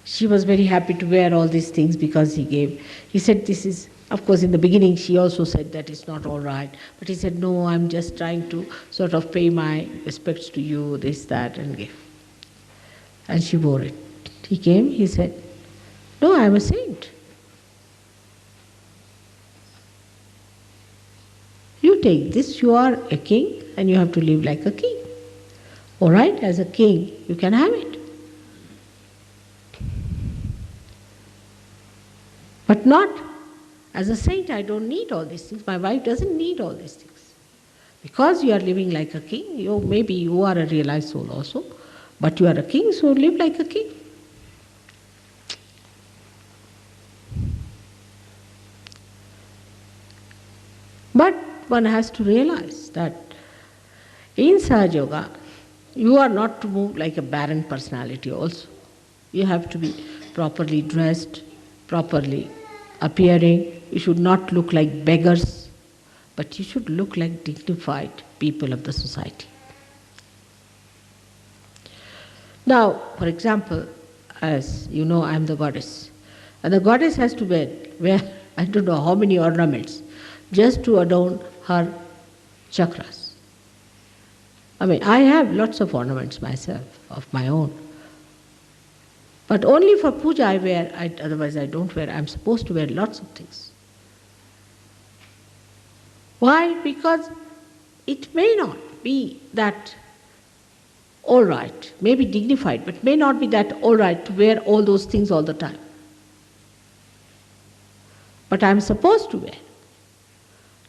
She was very happy to wear all these things because he gave. He said, this is, of course in the beginning she also said that it's not all right. But he said, no, I'm just trying to sort of pay my respects to you, this, that, and give. And she wore it. He came, he said, no, I'm a saint. You take this, you are a king and you have to live like a king. All right, as a king, you can have it. But not as a saint, I don't need all these things. My wife doesn't need all these things. Because you are living like a king, maybe you are a realized soul also, but you are a king, so live like a king. But one has to realize that In Sahaja Yoga, you are not to move like a barren personality also. You have to be properly dressed, properly appearing. You should not look like beggars, but you should look like dignified people of the society. Now, for example, as you know, I am the goddess. And the goddess has to wear I don't know how many ornaments just to adorn her chakras. I mean, I have lots of ornaments myself, of my own. But only for puja I wear, otherwise I don't wear. I'm supposed to wear lots of things. Why? Because it may not be that all right, may be dignified, but may not be that all right to wear all those things all the time. But I'm supposed to wear.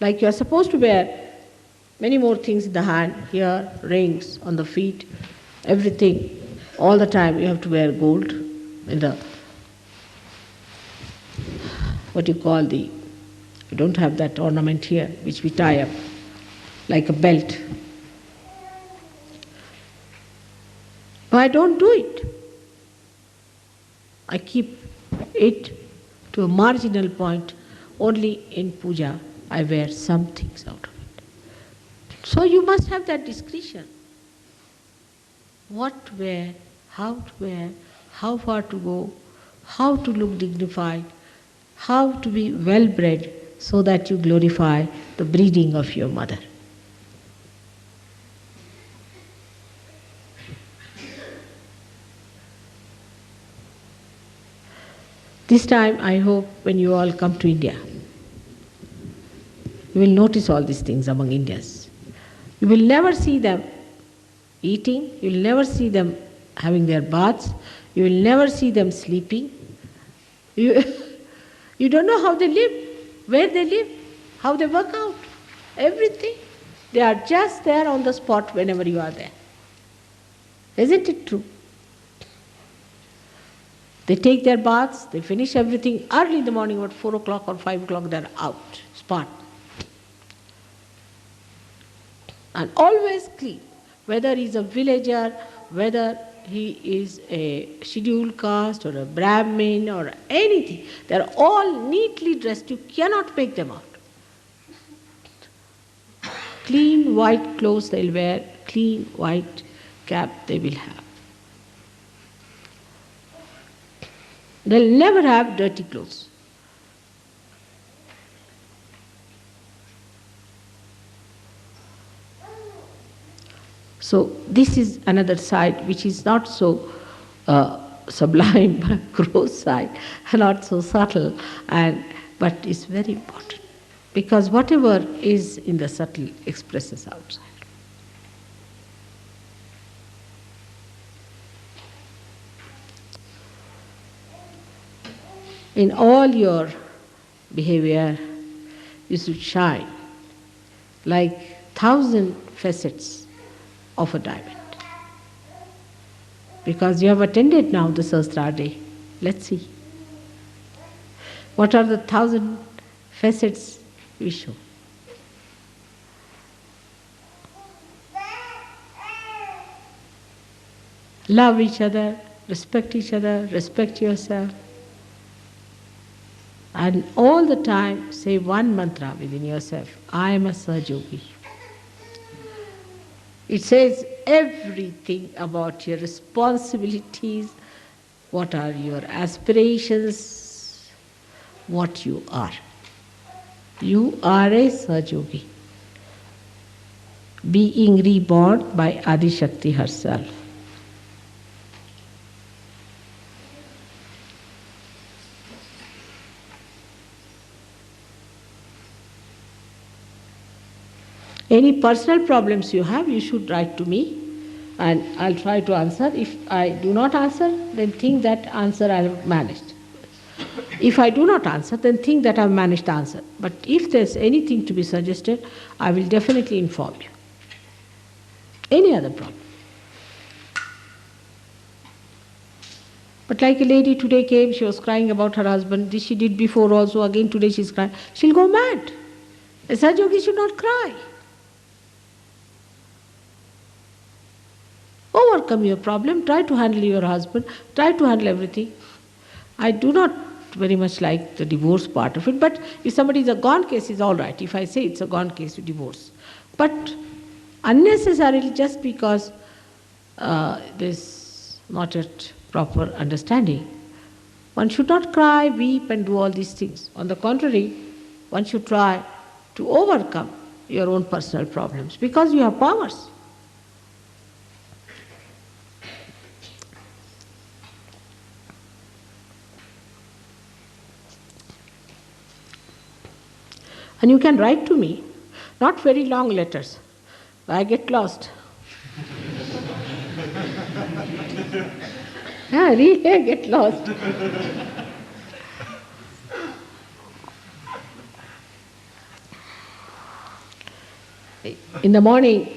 Like you're supposed to wear many more things in the hand, here, rings, on the feet, everything. All the time you have to wear gold in the, what you call the, you don't have that ornament here, which we tie up, like a belt. But I don't do it. I keep it to a marginal point. Only in puja I wear some things out of it. So you must have that discretion. What to wear, how far to go, how to look dignified, how to be well bred so that you glorify the breeding of your mother. This time I hope when you all come to India, you will notice all these things among Indians. You will never see them eating, you will never see them having their baths, you will never see them sleeping. You don't know how they live, where they live, how they work out, everything. They are just there on the spot whenever you are there. Isn't it true? They take their baths, they finish everything early in the morning, about 4 o'clock or 5 o'clock, they're out, spot. And always clean, whether he's a villager, whether he is a scheduled caste or a Brahmin or anything. They're all neatly dressed, you cannot make them out. Clean white clothes they'll wear, clean white cap they will have. They'll never have dirty clothes. So this is another side which is not so sublime, but gross side, not so subtle, but is very important. Because whatever is in the subtle expresses outside. In all your behavior, you should shine like 1,000 facets of a diamond. Because you have attended now the Sahasrara day. Let's see. What are the 1,000 facets we show? Love each other, respect yourself. And all the time say one mantra within yourself, I am a Sahajogi. It says everything about your responsibilities, what are your aspirations, what you are. You are a Sahajogi, being reborn by Adi Shakti herself. Any personal problems you have, you should write to me and I'll try to answer. If I do not answer, then think that answer I have managed. If I do not answer, then think that I have managed to answer. But if there's anything to be suggested, I will definitely inform you. Any other problem. But like a lady today came, she was crying about her husband. This she did before also, again today she's crying. She'll go mad. A Sahajogi should not cry. overcome your problem, try to handle your husband, try to handle everything. I do not very much like the divorce part of it, but if somebody is a gone case, it's all right. If I say it's a gone case, you divorce. But unnecessarily, just because there's not yet proper understanding, one should not cry, weep, and do all these things. On the contrary, one should try to overcome your own personal problems because you have powers. And you can write to me, not very long letters. I get lost. Yeah, really, I get lost. In the morning,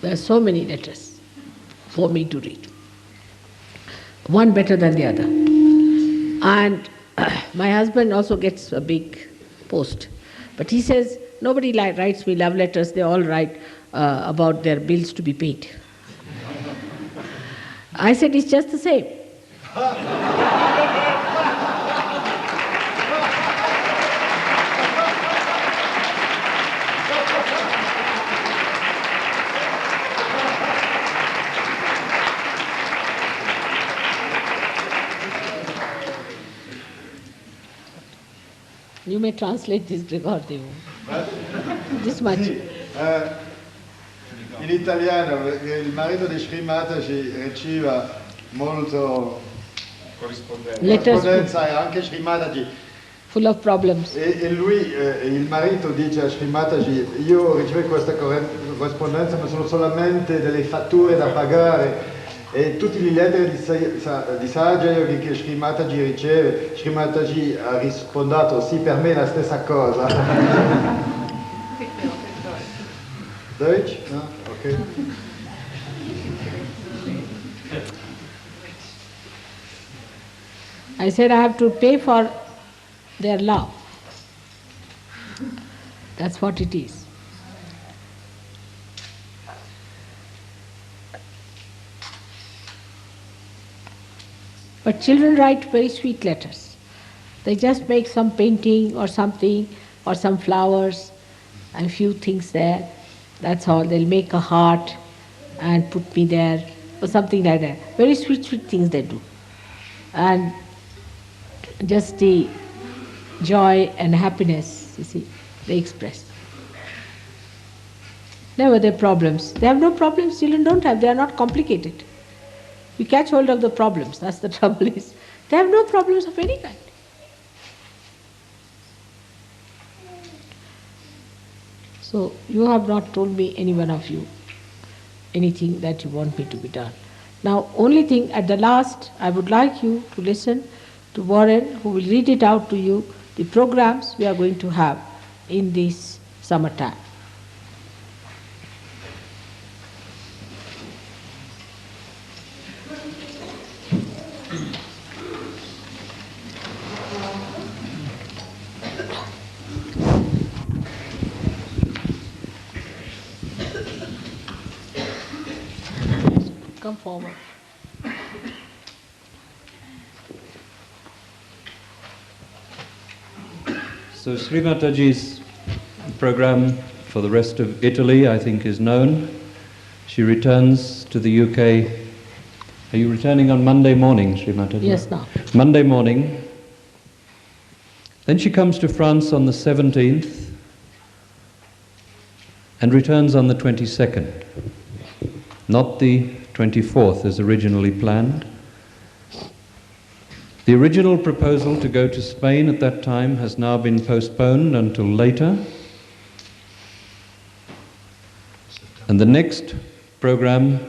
there are so many letters for me to read, one better than the other. And my husband also gets a big post. But he says, nobody writes me love letters, they all write about their bills to be paid. I said, it's just the same. You may translate this, Gregorio. This much. In italiano, il marito di Sri Mataji riceva molto corrispondenza e anche Sri Mataji. Full of problems. E lui, il marito, dice a Sri Mataji, io ricevo questa corrispondenza ma sono solamente delle fatture da pagare. E tutti le lettere di Sahaja Yogi che Sri Mataji riceve, Sri Mataji ha rispondato sì, per me è la stessa cosa. Deutsch? No? Ok. I said I have to pay for their love. That's what it is. But children write very sweet letters. They just make some painting or something, or some flowers, and a few things there. That's all. They'll make a heart and put me there, or something like that. Very sweet, sweet things they do. And just the joy and happiness, you see, they express. Never their problems. They have no problems, children don't have. They are not complicated. We catch hold of the problems, that's the trouble is. They have no problems of any kind. So you have not told me, any one of you, anything that you want me to be done. Now, only thing at the last, I would like you to listen to Warren, who will read it out to you, the programs we are going to have in this summertime. Come forward. So Sri Mataji's program for the rest of Italy, I think, is known. She returns to the UK. Are you returning on Monday morning, Sri Mataji? Yes, now. Monday morning. Then she comes to France on the 17th and returns on the 22nd. Not the 24th as originally planned. The original proposal to go to Spain at that time has now been postponed until later. And the next program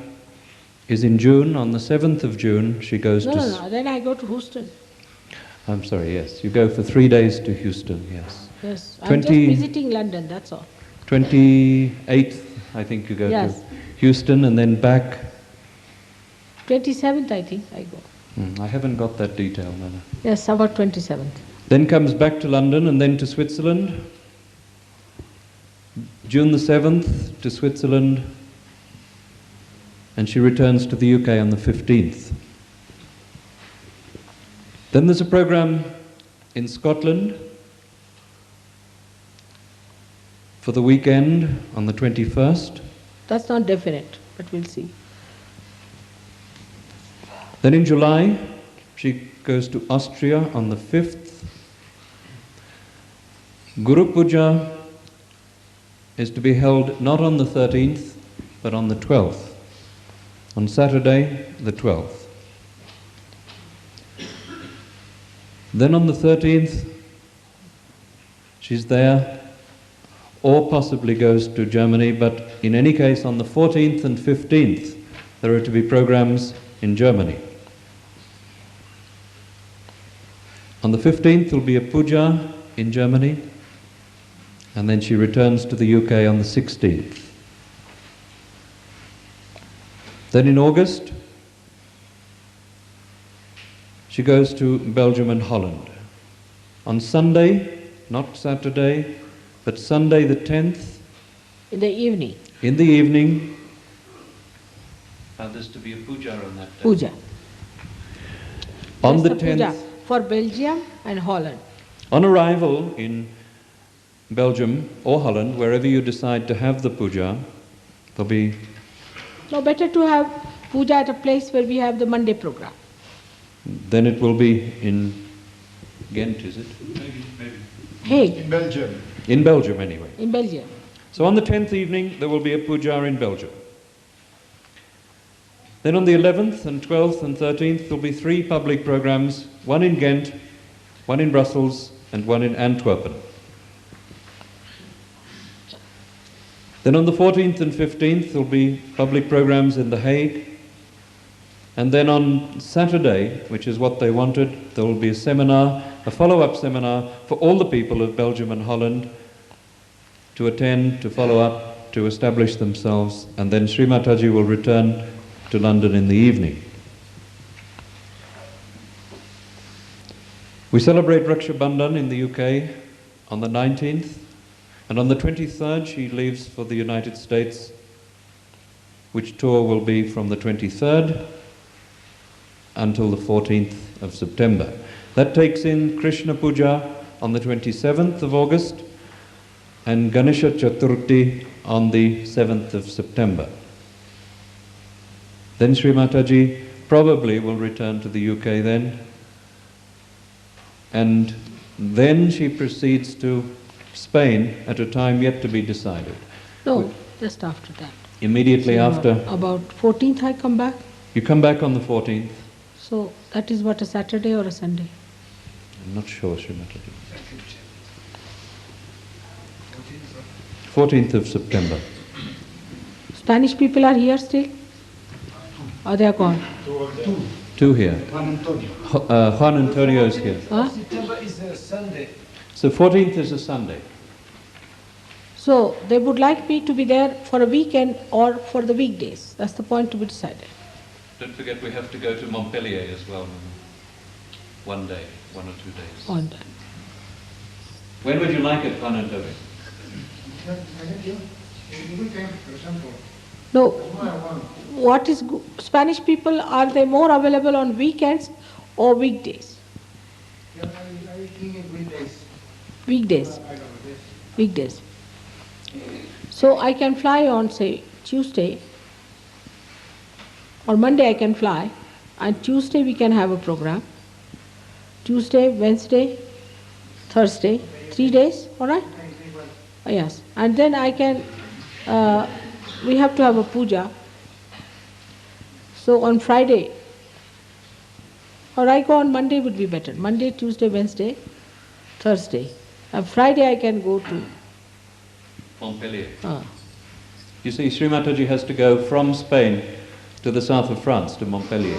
is in June. On the 7th of June, she goes to... No, then I go to Houston. I'm sorry, yes. You go for 3 days to Houston, yes. Yes, I'm just visiting London, that's all. 28th, I think you go to Houston, and then back... 27th, I think, I go. I haven't got that detail, no. Yes, about 27th. Then comes back to London and then to Switzerland. June the 7th to Switzerland. and she returns to the UK on the 15th. Then there's a program in Scotland for the weekend on the 21st. That's not definite, but we'll see. Then in July, she goes to Austria on the 5th. Guru Puja is to be held not on the 13th, but on the 12th, on Saturday the 12th. Then on the 13th, she's there, or possibly goes to Germany, but in any case on the 14th and 15th, there are to be programs in Germany. On the 15th, there will be a puja in Germany, and then she returns to the UK on the 16th. Then in August, she goes to Belgium and Holland. On Sunday, not Saturday, but Sunday the 10th. In the evening. In the evening. There's to be a puja on that day. Puja. On That's the 10th. Puja for Belgium and Holland. On arrival in Belgium or Holland, wherever you decide to have the puja, there'll be... No, better to have puja at a place where we have the Monday program. Then it will be in Ghent, is it? Maybe. Hague. In Belgium. In Belgium, anyway. In Belgium. So on the 10th evening, there will be a puja in Belgium. Then on the 11th and 12th and 13th, there'll be 3 public programs, one in Ghent, one in Brussels, and one in Antwerpen. Then on the 14th and 15th, there'll be public programs in The Hague. And then on Saturday, which is what they wanted, there will be a seminar, a follow-up seminar for all the people of Belgium and Holland to attend, to follow up, to establish themselves, and then Sri Mataji will return to London in the evening. We celebrate Raksha Bandhan in the UK on the 19th, and on the 23rd she leaves for the United States, which tour will be from the 23rd until the 14th of September. That takes in Krishna Puja on the 27th of August and Ganesha Chaturthi on the 7th of September. Then Sri Mataji probably will return to the UK then, and then she proceeds to Spain at a time yet to be decided. No, just after that. Immediately So after. About 14th I come back. You come back on the 14th. So that is what, a Saturday or a Sunday? I'm not sure, Sri Mataji. 14th of September. Spanish people are here still? Or they are gone? 2 here. Juan Antonio. Juan Antonio is here. Huh? September is a Sunday. So 14th is a Sunday. So they would like me to be there for a weekend or for the weekdays. That's the point to be decided. Don't forget we have to go to Montpellier as well. One day, 1 or 2 days. On that. When would you like it, Juan Antonio? No, what is Spanish people, are they more available on weekends or weekdays? Weekdays. Weekdays. So I can fly on, say, Tuesday, or Monday I can fly, and Tuesday we can have a program. Tuesday, Wednesday, Thursday, 3 days, all right? Yes, and then I can, we have to have a puja. So on Friday, or I go on Monday would be better. Monday, Tuesday, Wednesday, Thursday. And Friday I can go to Montpellier. You see, Sri Mataji has to go from Spain to the south of France, to Montpellier.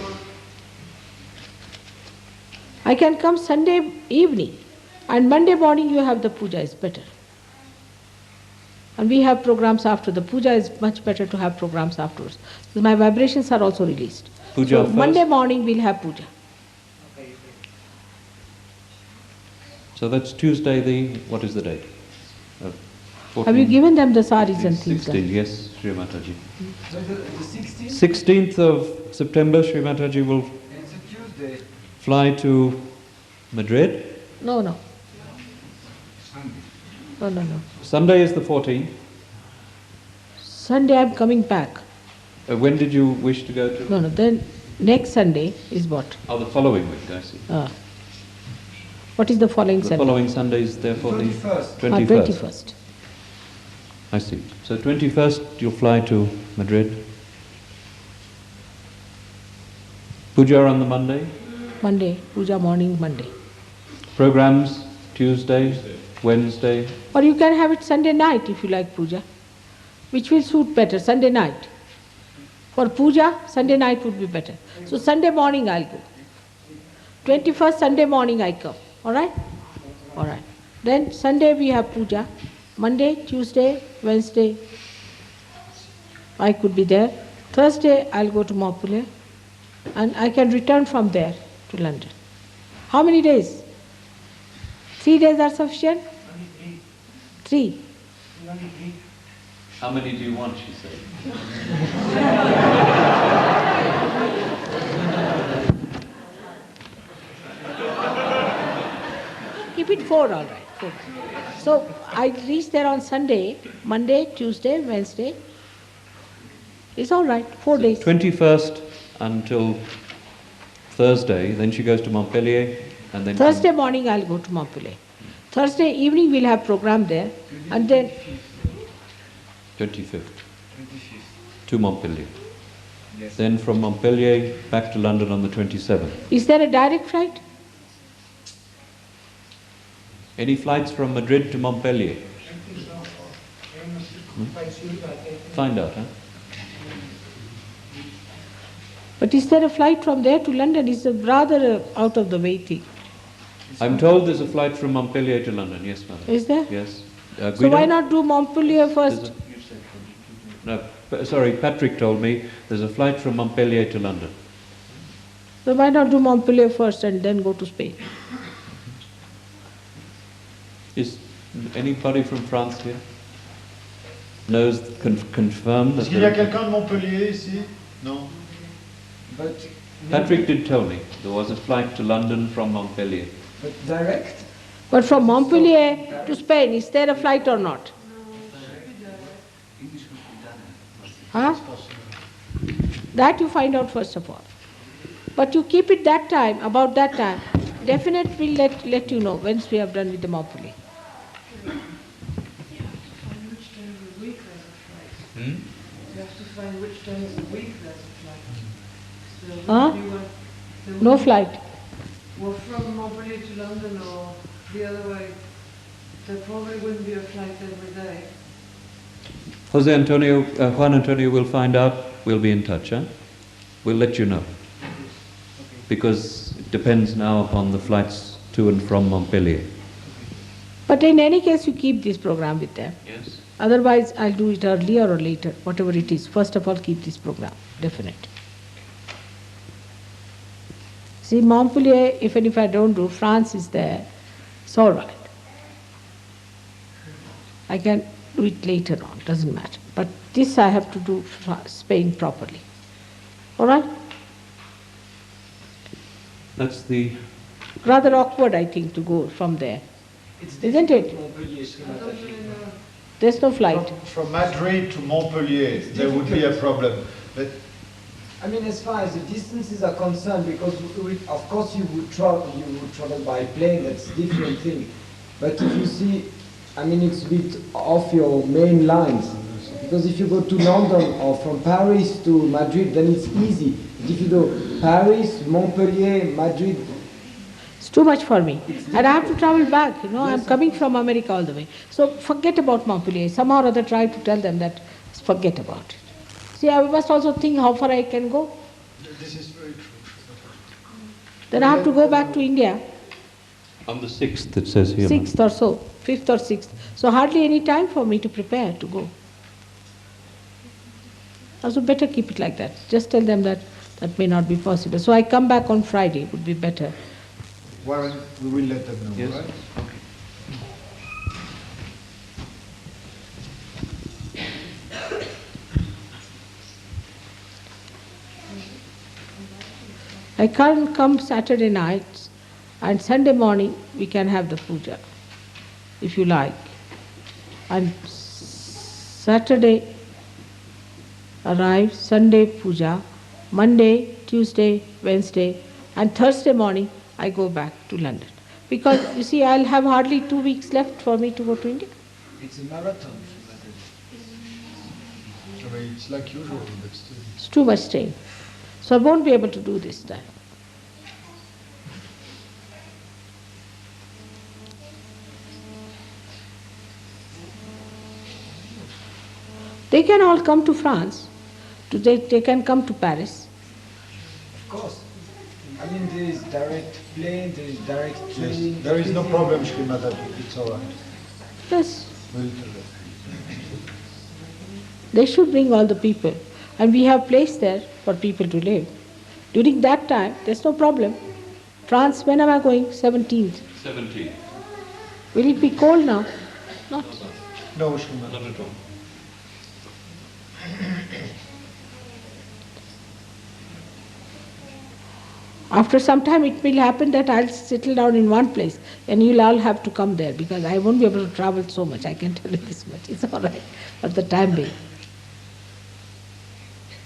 I can come Sunday evening, and Monday morning you have the puja, is better. And we have programs after. The puja is much better to have programs afterwards. Because my vibrations are also released. Puja so first. Monday morning we'll have puja. So that's Tuesday the, what is the date? Have you given them the saris and things? 16, yes, Sri Mataji. So the 16th? 16th of September, Sri Mataji will It's a Tuesday. fly to Madrid. No. No. Sunday is the 14th. Sunday I'm coming back. When did you wish to go to? No. Then next Sunday is what? Oh, the following week, I see. What is the following The Sunday? following Sunday is therefore the 21st. 21st. 21st. I see. So 21st you'll fly to Madrid. Puja on the Monday. Monday, puja morning, Monday. Programs Tuesday, Wednesday. Or you can have it Sunday night if you like puja. Which will suit better, Sunday night. For puja, Sunday night would be better. So Sunday morning I'll go. 21st Sunday morning I come. Alright? Alright. Then Sunday we have puja. Monday, Tuesday, Wednesday I could be there. Thursday I'll go to Montpellier. And I can return from there to London. How many days? 3 days are sufficient? 3. How many do you want, she said? Keep it 4, all right. 4. So I reach there on Sunday, Monday, Tuesday, Wednesday. It's all right, 4 days. 21st until Thursday, then she goes to Montpellier, and then Thursday morning I'll go to Montpellier. Thursday evening we'll have program there, and then 25th to Montpellier. Yes. Then from Montpellier back to London on the 27th. is there a direct flight? Any flights from Madrid to Montpellier? Find out, huh? But is there a flight from there to London? It's a rather out of the way thing. I'm told there's a flight from Montpellier to London, yes, madam. Is there? Yes. So Guido? why not do Montpellier first? Sorry, Patrick told me there's a flight from Montpellier to London. So why not do Montpellier first and then go to Spain? Is anybody from France here? Knows, confirmed that Est-ce qu'il y a quelqu'un de Montpellier ici? Non. But Patrick did tell me there was a flight to London from Montpellier. But direct? But from Montpellier to Spain, is there a flight or not? Huh? That you find out first of all. But you keep it that time, about that time. Definitely we'll let you know once we have done with the Montpellier. Hmm? You have to find which day of the week there's a flight. So Huh? No flight. Well, from Montpellier to London or the other way, there probably wouldn't be a flight every day. Juan Antonio will find out, we'll be in touch, huh? We'll let you know. Because it depends now upon the flights to and from Montpellier. But in any case, you keep this program with them. Yes. Otherwise, I'll do it earlier or later, whatever it is. First of all, keep this program, definite. See, Montpellier, even if I don't do, France is there, it's all right. I can do it later on, doesn't matter. But this I have to do Spain properly. All right? That's the... Rather awkward, I think, to go from there. Isn't it? There's no flight. From Madrid to Montpellier, there would be a problem. But I mean, as far as the distances are concerned, because of course you would travel by plane, that's a different thing. But if you see, I mean, it's a bit off your main lines. Because if you go to London or from Paris to Madrid, then it's easy. But if you go Paris, Montpellier, Madrid, It's too much for me. And I have to travel back, you know, I'm coming from America all the way. So forget about Montpellier. Somehow or other try to tell them that forget about it. See, I must also think how far I can go. this is very true. Then I have to go back to India, On the 6th, it says here. 6th or so, 5th or 6th. So hardly any time for me to prepare to go. Also better keep it like that. Just tell them that that may not be possible. So I come back on Friday, would be better. Well, we will let them know, Yes. right? I can't come Saturday nights, and Sunday morning we can have the puja, if you like. And Saturday arrives, Sunday puja, Monday, Tuesday, Wednesday, and Thursday morning I go back to London. Because you see, I'll have hardly 2 weeks left for me to go to India. It's a marathon. I mean, it's like usual, but still. It's too much strain. So I won't be able to do this time. They can all come to France. They can come to Paris. Of course. I mean, there is direct plane, there is direct train. Yes, there is no problem, Shri Mataji. It's all right. Yes. We'll They should bring all the people. And we have place there for people to live. During that time, there's no problem. France, when am I going? 17th. 17. Will it be cold now? Not. No, Shri Mataji. Not at all. After some time it will happen that I'll settle down in one place and you'll all have to come there because I won't be able to travel so much. I can tell you this much. It's all right for the time being.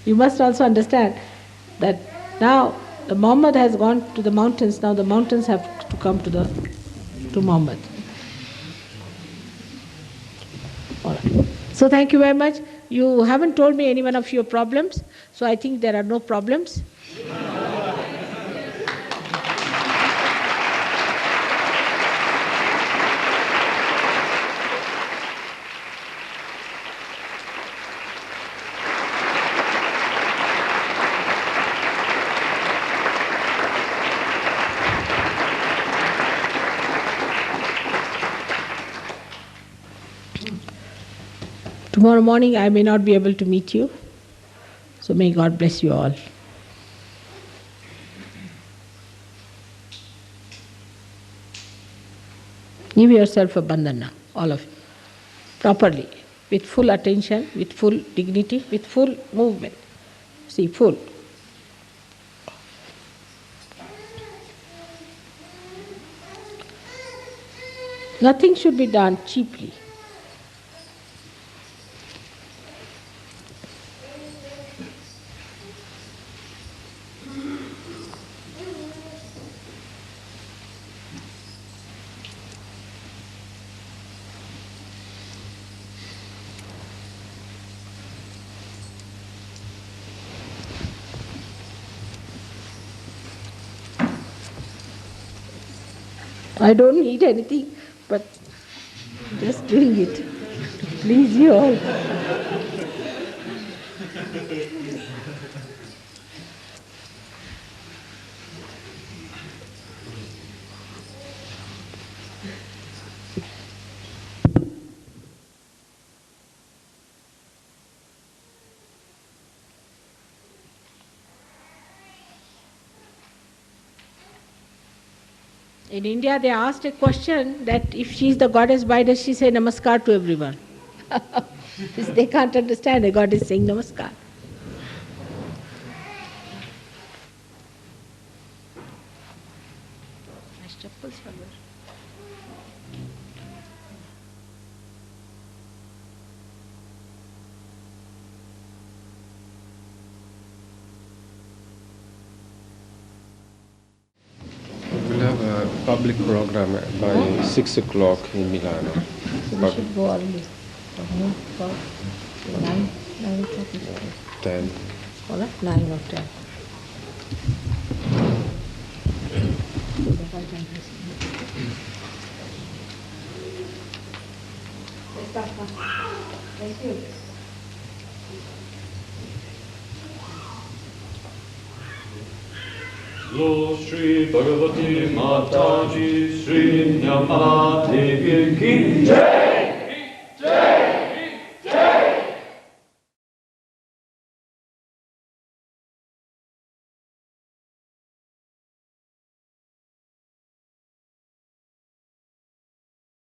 You must also understand that now the Muhammad has gone to the mountains, now the mountains have to come to Muhammad. All right. So thank you very much. You haven't told me any one of your problems, so I think there are no problems. Tomorrow morning I may not be able to meet you, so may God bless you all. Give yourself a bandhana, all of you, properly, with full attention, with full dignity, with full movement. See, full. Nothing should be done cheaply. I don't need anything, but just doing it to please you all. In India, they asked a question that if she is the goddess, why does she say namaskar to everyone? They can't understand a goddess saying namaskar. Nice chappals, Father. We'll have a public program by 6 o'clock in Milano. So we should go early. For 9 o'clock. 10. All right, 9 or 10. Thank you. Lo Shri Bhagavati Mataji Shri Nyamate Ki Jai.